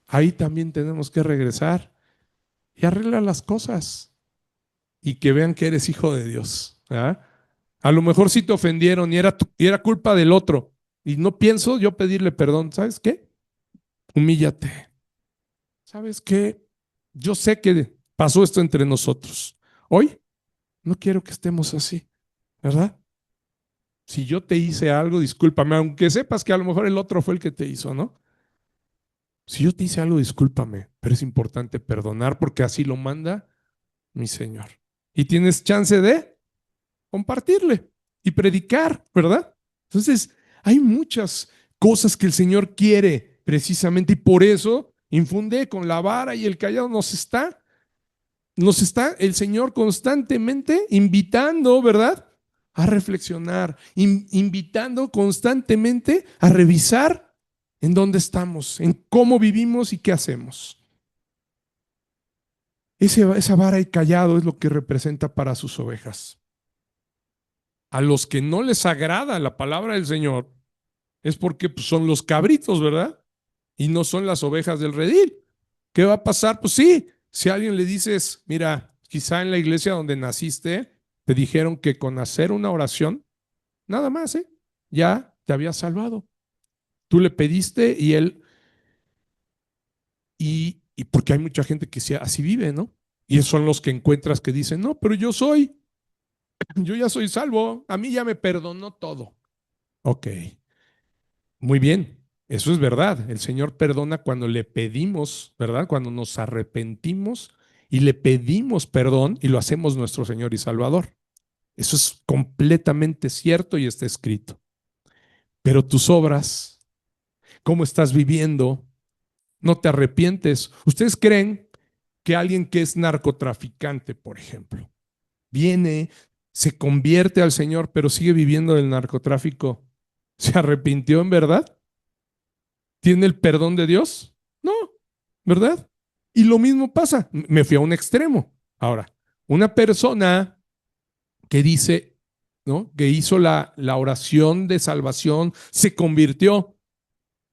ahí también tenemos que regresar y arreglar las cosas y que vean que eres hijo de Dios, ¿verdad? A lo mejor sí te ofendieron y era culpa del otro y no pienso yo pedirle perdón. ¿Sabes qué? Humíllate. ¿Sabes qué? Yo sé que pasó esto entre nosotros. Hoy no quiero que estemos así, ¿verdad? Si yo te hice algo, discúlpame, aunque sepas que a lo mejor el otro fue el que te hizo, ¿no? Si yo te hice algo, discúlpame, pero es importante perdonar porque así lo manda mi Señor. Y tienes chance de compartirle y predicar, ¿verdad? Entonces, hay muchas cosas que el Señor quiere precisamente, y por eso infunde con la vara y el cayado, nos está el Señor constantemente invitando, ¿verdad? A reflexionar, invitando constantemente a revisar en dónde estamos, en cómo vivimos y qué hacemos. Esa vara y cayado es lo que representa para sus ovejas. A los que no les agrada la palabra del Señor es porque pues, son los cabritos, ¿verdad? Y no son las ovejas del redil. ¿Qué va a pasar? Pues sí, si a alguien le dices, mira, quizá en la iglesia donde naciste te dijeron que con hacer una oración, nada más, ya te había salvado. Tú le pediste y él, y porque hay mucha gente que así vive, ¿no? Y son los que encuentras que dicen, no, pero yo ya soy salvo, a mí ya me perdonó todo. Ok, muy bien, eso es verdad. El Señor perdona cuando le pedimos, ¿verdad? Cuando nos arrepentimos y le pedimos perdón y lo hacemos nuestro Señor y Salvador. Eso es completamente cierto y está escrito. Pero tus obras, cómo estás viviendo, no te arrepientes. ¿Ustedes creen que alguien que es narcotraficante, por ejemplo, viene, se convierte al Señor, pero sigue viviendo del narcotráfico, se arrepintió en verdad? ¿Tiene el perdón de Dios? No, ¿verdad? Y lo mismo pasa, me fui a un extremo. Ahora, una persona que dice, ¿no? Que hizo la oración de salvación, se convirtió,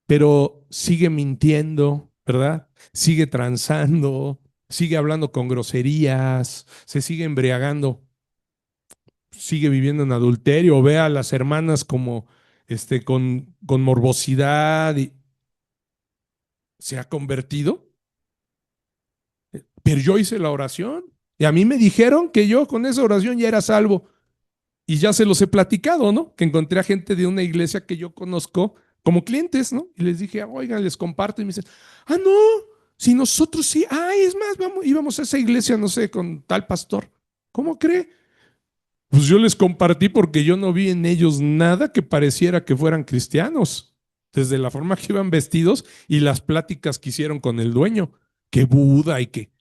pero sigue mintiendo, ¿verdad? Sigue transando, sigue hablando con groserías, se sigue embriagando, sigue viviendo en adulterio, ve a las hermanas como con morbosidad y se ha convertido. Pero yo hice la oración y a mí me dijeron que yo con esa oración ya era salvo. Y ya se los he platicado, ¿no? Que encontré a gente de una iglesia que yo conozco como clientes, ¿no? Y les dije, oigan, les comparto. Y me dicen, no, si nosotros sí, es más, íbamos a esa iglesia, no sé, con tal pastor. ¿Cómo cree? Pues yo les compartí porque yo no vi en ellos nada que pareciera que fueran cristianos. Desde la forma que iban vestidos y las pláticas que hicieron con el dueño, que Buda y que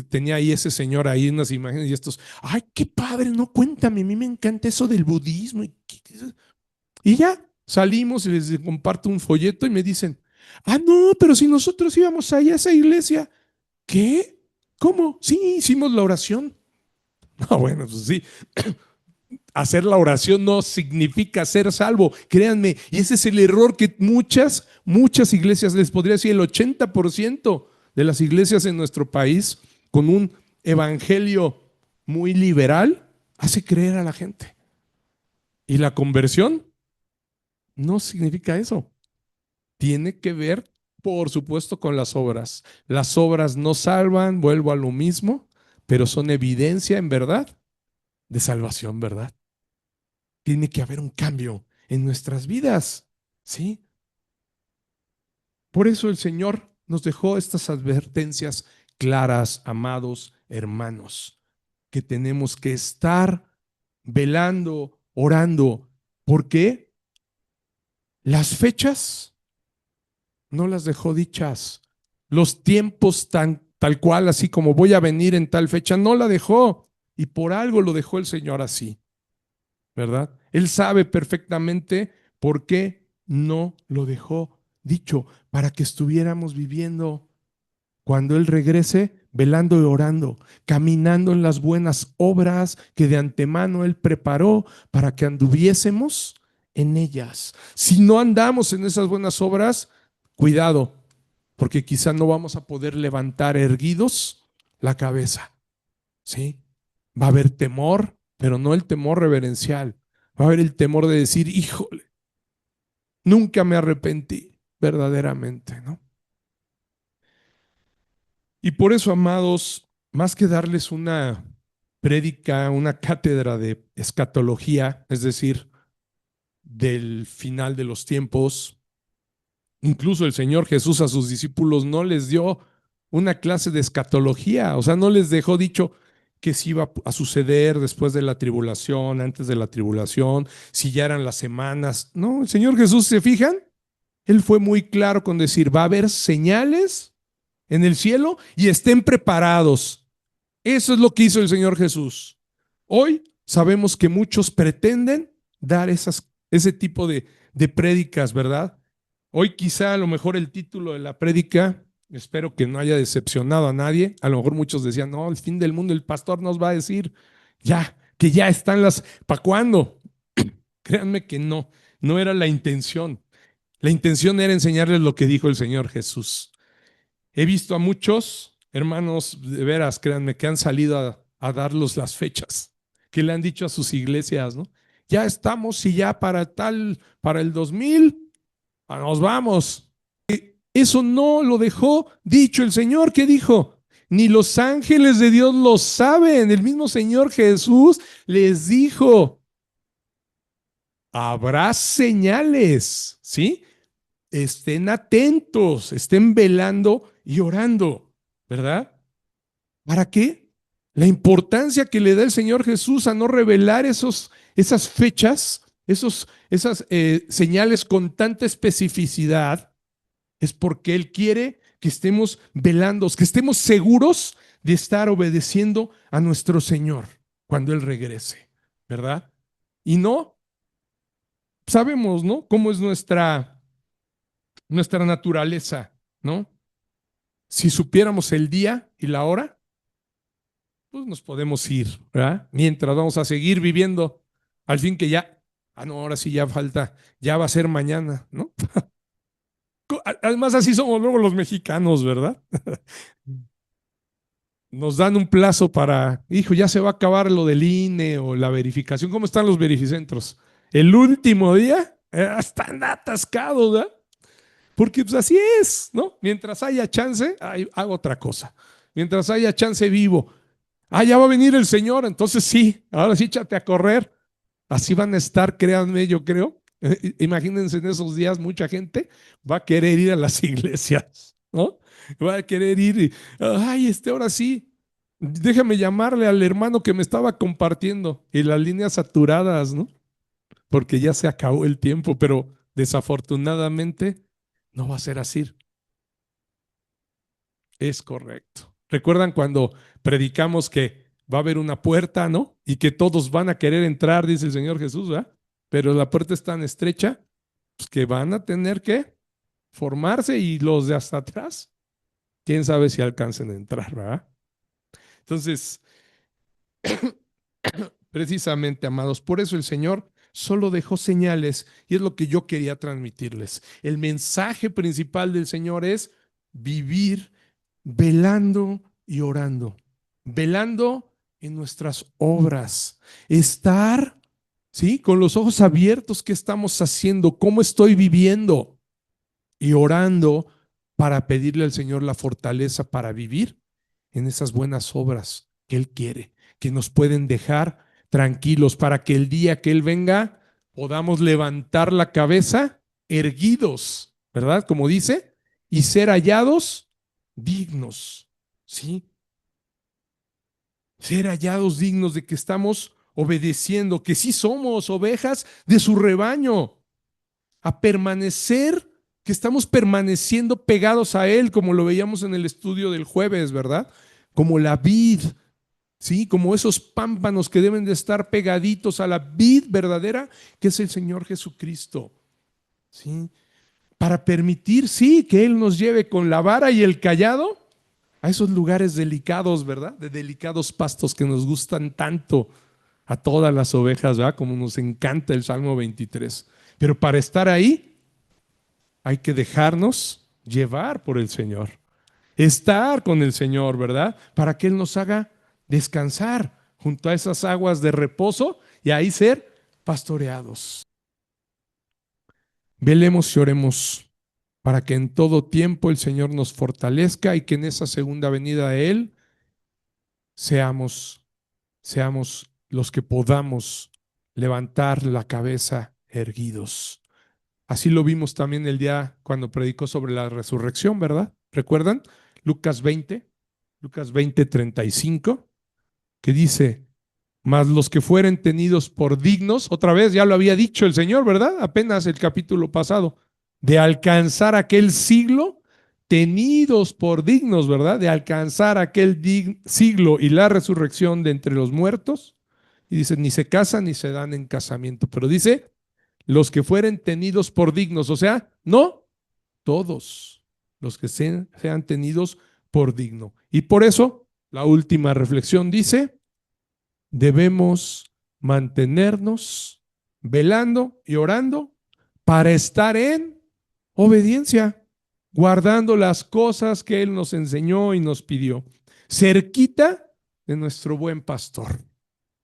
tenía ahí ese señor ahí unas imágenes y estos, ay, qué padre, no, cuéntame, a mí me encanta eso del budismo. Y ya salimos y les comparto un folleto y me dicen, no, pero si nosotros íbamos ahí a esa iglesia, ¿qué? ¿Cómo? Sí, hicimos la oración. No, bueno, pues sí. Hacer la oración no significa ser salvo, créanme, y ese es el error que muchas iglesias, les podría decir el 80% de las iglesias en nuestro país, con un evangelio muy liberal, hace creer a la gente. Y la conversión no significa eso. Tiene que ver, por supuesto, con las obras. Las obras no salvan, vuelvo a lo mismo, pero son evidencia en verdad de salvación, ¿verdad? Tiene que haber un cambio en nuestras vidas, ¿sí? Por eso el Señor nos dejó estas advertencias claras, amados hermanos, que tenemos que estar velando, orando. ¿Por qué? Las fechas no las dejó dichas. Los tiempos tal cual, así como voy a venir en tal fecha, no la dejó. Y por algo lo dejó el Señor así, ¿verdad? Él sabe perfectamente por qué no lo dejó dicho, para que estuviéramos viviendo cuando Él regrese, velando y orando, caminando en las buenas obras que de antemano Él preparó para que anduviésemos en ellas. Si no andamos en esas buenas obras, cuidado, porque quizá no vamos a poder levantar erguidos la cabeza, ¿sí? Va a haber temor, pero no el temor reverencial. Va a haber el temor de decir, híjole, nunca me arrepentí verdaderamente, ¿no? Y por eso, amados, más que darles una prédica, una cátedra de escatología, es decir, del final de los tiempos, incluso el Señor Jesús a sus discípulos no les dio una clase de escatología, o sea, no les dejó dicho qué si iba a suceder después de la tribulación, antes de la tribulación, si ya eran las semanas. No, el Señor Jesús, ¿se fijan? Él fue muy claro con decir, va a haber señales en el cielo y estén preparados. Eso es lo que hizo el Señor Jesús. Hoy sabemos que muchos pretenden dar ese tipo de prédicas, ¿verdad? Hoy quizá a lo mejor el título de la prédica, espero que no haya decepcionado a nadie. A lo mejor muchos decían, no, el fin del mundo, el pastor nos va a decir, ya, que ya están las, ¿para cuándo? Créanme que no, no era la intención. La intención era enseñarles lo que dijo el Señor Jesús. He visto a muchos hermanos, de veras, créanme, que han salido a darlos las fechas, que le han dicho a sus iglesias, ¿no? Ya estamos y ya para el 2000, nos vamos. Eso no lo dejó dicho el Señor. ¿Qué dijo? Ni los ángeles de Dios lo saben. El mismo Señor Jesús les dijo, habrá señales, ¿sí? Estén atentos, estén velando y orando, ¿verdad? ¿Para qué? La importancia que le da el Señor Jesús a no revelar esas fechas, esas señales con tanta especificidad, es porque Él quiere que estemos velando, que estemos seguros de estar obedeciendo a nuestro Señor cuando Él regrese, ¿verdad? Y no, sabemos, ¿no? Cómo es nuestra naturaleza, ¿no? Si supiéramos el día y la hora, pues nos podemos ir, ¿verdad? Mientras vamos a seguir viviendo, al fin que ya, no, ahora sí ya falta, ya va a ser mañana, ¿no? Además así somos luego los mexicanos, ¿verdad? Nos dan un plazo para, hijo, ya se va a acabar lo del INE o la verificación. ¿Cómo están los verificentros? El último día, están atascados, ¿verdad? Porque pues así es, ¿no? Mientras haya chance, hago otra cosa. Mientras haya chance, vivo. Ya va a venir el Señor, entonces sí, ahora sí échate a correr. Así van a estar, créanme, yo creo. Imagínense en esos días, mucha gente va a querer ir a las iglesias, ¿no? Va a querer ir y, ahora sí, déjame llamarle al hermano que me estaba compartiendo y las líneas saturadas, ¿no? Porque ya se acabó el tiempo, pero desafortunadamente no va a ser así. Es correcto. ¿Recuerdan cuando predicamos que va a haber una puerta, ¿no? Y que todos van a querer entrar, dice el Señor Jesús, ¿verdad? Pero la puerta es tan estrecha, pues, que van a tener que formarse y los de hasta atrás, quién sabe si alcancen a entrar, ¿verdad? Entonces, precisamente, amados, por eso el Señor solo dejó señales y es lo que yo quería transmitirles. El mensaje principal del Señor es vivir velando y orando, velando en nuestras obras, estar, ¿sí? Con los ojos abiertos, ¿qué estamos haciendo? ¿Cómo estoy viviendo? Y orando para pedirle al Señor la fortaleza para vivir en esas buenas obras que Él quiere, que nos pueden dejar tranquilos para que el día que Él venga podamos levantar la cabeza erguidos, ¿verdad? Como dice, y ser hallados dignos, ¿sí? Ser hallados dignos de que estamos obedeciendo, que sí somos ovejas de su rebaño, a permanecer, que estamos permaneciendo pegados a Él, como lo veíamos en el estudio del jueves, ¿verdad? Como la vid, ¿sí? Como esos pámpanos que deben de estar pegaditos a la vid verdadera, que es el Señor Jesucristo, ¿sí? Para permitir, sí, que Él nos lleve con la vara y el cayado a esos lugares delicados, ¿verdad? De delicados pastos que nos gustan tanto a todas las ovejas, ¿verdad? Como nos encanta el Salmo 23. Pero para estar ahí hay que dejarnos llevar por el Señor, estar con el Señor, ¿verdad? Para que Él nos haga descansar junto a esas aguas de reposo y ahí ser pastoreados. Velemos y oremos para que en todo tiempo el Señor nos fortalezca y que en esa segunda venida de Él seamos los que podamos levantar la cabeza erguidos. Así lo vimos también el día cuando predicó sobre la resurrección, ¿verdad? ¿Recuerdan? Lucas 20:35, que dice, mas los que fueren tenidos por dignos, otra vez ya lo había dicho el Señor, ¿verdad? Apenas el capítulo pasado, de alcanzar aquel siglo, tenidos por dignos, ¿verdad?, de alcanzar aquel siglo y la resurrección de entre los muertos. Y dice, ni se casan ni se dan en casamiento, pero dice, los que fueren tenidos por dignos, o sea, no todos los que sean tenidos por digno. Y por eso, la última reflexión dice, debemos mantenernos velando y orando para estar en obediencia, guardando las cosas que Él nos enseñó y nos pidió, cerquita de nuestro buen pastor,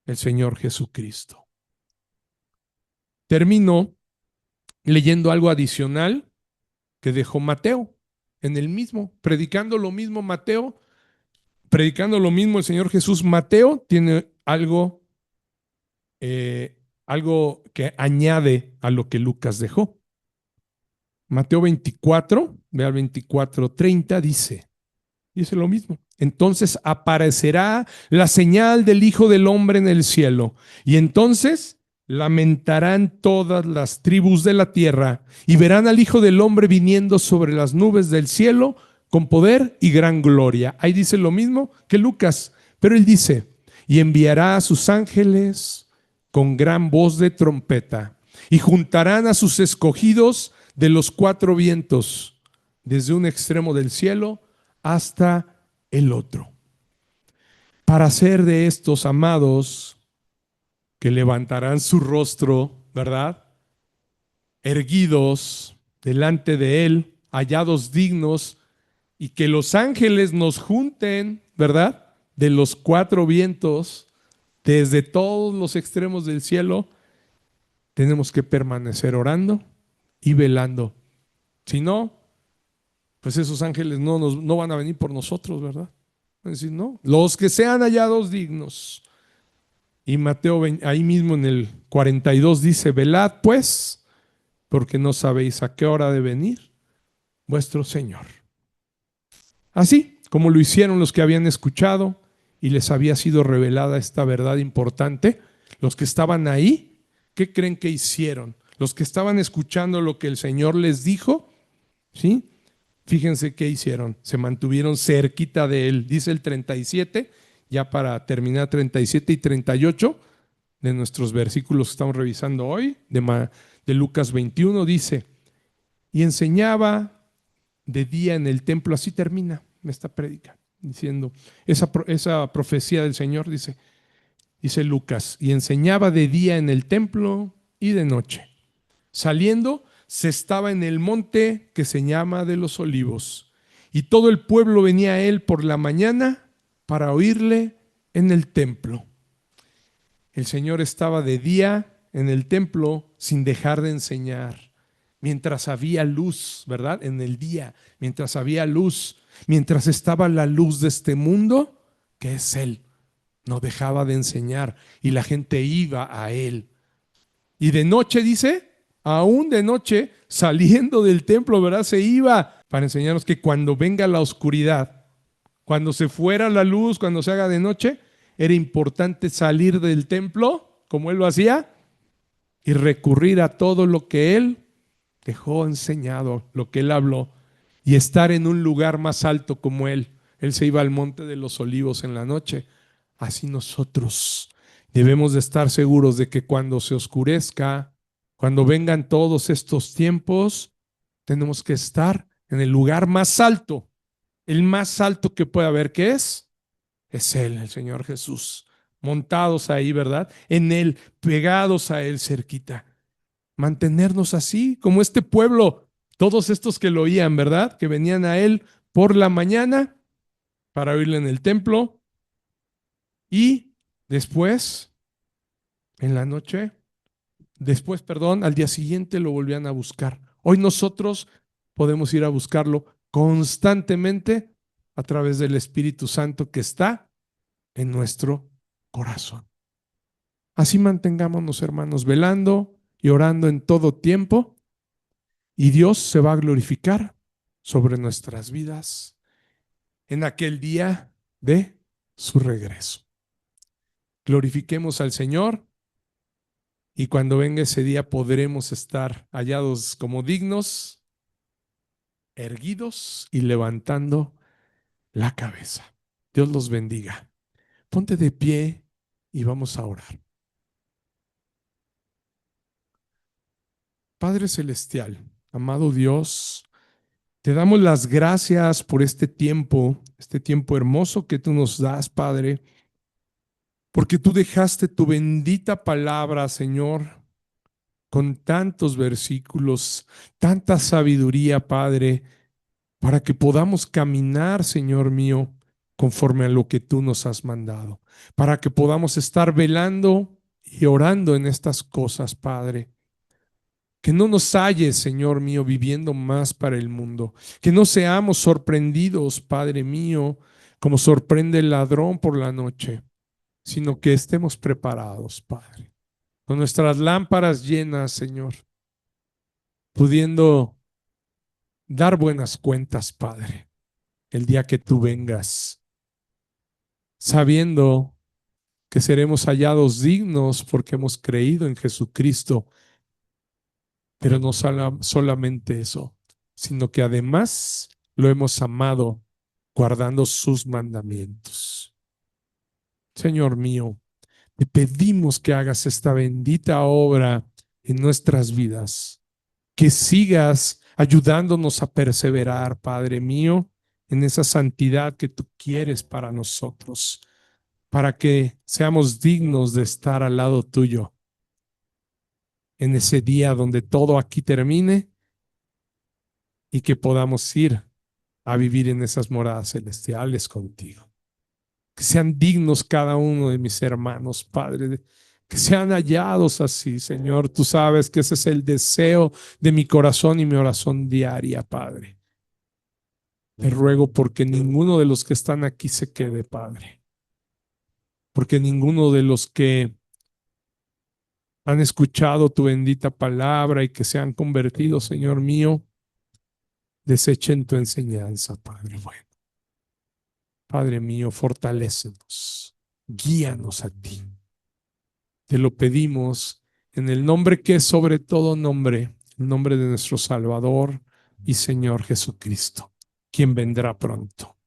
el Señor Jesucristo. Termino leyendo algo adicional que dejó Mateo en el mismo, predicando lo mismo Mateo, predicando lo mismo el Señor Jesús. Mateo tiene algo que añade a lo que Lucas dejó. Mateo 24, ve al 24:30, dice lo mismo. Entonces aparecerá la señal del Hijo del Hombre en el cielo, y entonces lamentarán todas las tribus de la tierra, y verán al Hijo del Hombre viniendo sobre las nubes del cielo con poder y gran gloria. Ahí dice lo mismo que Lucas, pero él dice, y enviará a sus ángeles con gran voz de trompeta, y juntarán a sus escogidos de los cuatro vientos, desde un extremo del cielo hasta el otro, para hacer de estos amados que levantarán su rostro, ¿verdad?, erguidos delante de Él, hallados dignos, y que los ángeles nos junten, ¿verdad?, de los cuatro vientos, desde todos los extremos del cielo. Tenemos que permanecer orando y velando. Si no, pues esos ángeles no van a venir por nosotros, ¿verdad? Van a decir, no, los que sean hallados dignos. Y Mateo ahí mismo en el 42 dice, velad pues, porque no sabéis a qué hora de venir vuestro Señor. Así como lo hicieron los que habían escuchado y les había sido revelada esta verdad importante, los que estaban ahí, ¿qué creen que hicieron? Los que estaban escuchando lo que el Señor les dijo, ¿sí? Fíjense qué hicieron, se mantuvieron cerquita de Él. Dice el 37, ya para terminar, 37 y 38 de nuestros versículos que estamos revisando hoy, de Lucas 21, dice, y enseñaba de día en el templo. Así termina esta prédica, diciendo, esa profecía del Señor, dice Lucas, y enseñaba de día en el templo y de noche. Saliendo, se estaba en el monte que se llama de los Olivos, y todo el pueblo venía a él por la mañana para oírle en el templo. El Señor estaba de día en el templo sin dejar de enseñar, mientras había luz, ¿verdad? En el día, mientras había luz, mientras estaba la luz de este mundo, que es Él, no dejaba de enseñar y la gente iba a Él. Y de noche, dice, aún de noche, saliendo del templo, ¿verdad?, se iba para enseñarnos que cuando venga la oscuridad, cuando se fuera la luz, cuando se haga de noche, era importante salir del templo, como Él lo hacía, y recurrir a todo lo que Él dejó enseñado, lo que Él habló, y estar en un lugar más alto como Él. Él se iba al monte de los Olivos en la noche. Así nosotros debemos de estar seguros de que cuando se oscurezca, cuando vengan todos estos tiempos, tenemos que estar en el lugar más alto, el más alto que puede haber, ¿qué es? Es Él, el Señor Jesús, montados ahí, ¿verdad? En Él, pegados a Él cerquita. Mantenernos así, como este pueblo, todos estos que lo oían, ¿verdad?, que venían a Él por la mañana para oírle en el templo, y después, en la noche, al día siguiente lo volvían a buscar. Hoy nosotros podemos ir a buscarlo constantemente a través del Espíritu Santo que está en nuestro corazón. Así mantengámonos, hermanos, velando y orando en todo tiempo, y Dios se va a glorificar sobre nuestras vidas en aquel día de su regreso. Glorifiquemos al Señor, y cuando venga ese día podremos estar hallados como dignos erguidos y levantando la cabeza. Dios los bendiga. Ponte de pie y vamos a orar. Padre Celestial, amado Dios, te damos las gracias por este tiempo hermoso que tú nos das, Padre, porque tú dejaste tu bendita palabra, Señor, con tantos versículos, tanta sabiduría, Padre, para que podamos caminar, Señor mío, conforme a lo que tú nos has mandado, para que podamos estar velando y orando en estas cosas, Padre. Que no nos halles, Señor mío, viviendo más para el mundo. Que no seamos sorprendidos, Padre mío, como sorprende el ladrón por la noche, sino que estemos preparados, Padre, con nuestras lámparas llenas, Señor, pudiendo dar buenas cuentas, Padre, el día que tú vengas, sabiendo que seremos hallados dignos porque hemos creído en Jesucristo. Pero no solamente eso, sino que además lo hemos amado guardando sus mandamientos. Señor mío, te pedimos que hagas esta bendita obra en nuestras vidas, que sigas ayudándonos a perseverar, Padre mío, en esa santidad que tú quieres para nosotros, para que seamos dignos de estar al lado tuyo en ese día donde todo aquí termine y que podamos ir a vivir en esas moradas celestiales contigo. Que sean dignos cada uno de mis hermanos, Padre, que sean hallados así, Señor. Tú sabes que ese es el deseo de mi corazón y mi oración diaria, Padre. Te ruego porque ninguno de los que están aquí se quede, Padre. Porque ninguno de los que han escuchado tu bendita palabra y que se han convertido, Señor mío, desechen tu enseñanza, Padre bueno. Padre mío, fortalécenos, guíanos a ti. Te lo pedimos en el nombre que es sobre todo nombre, el nombre de nuestro Salvador y Señor Jesucristo, quien vendrá pronto.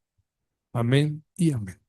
Amén y amén.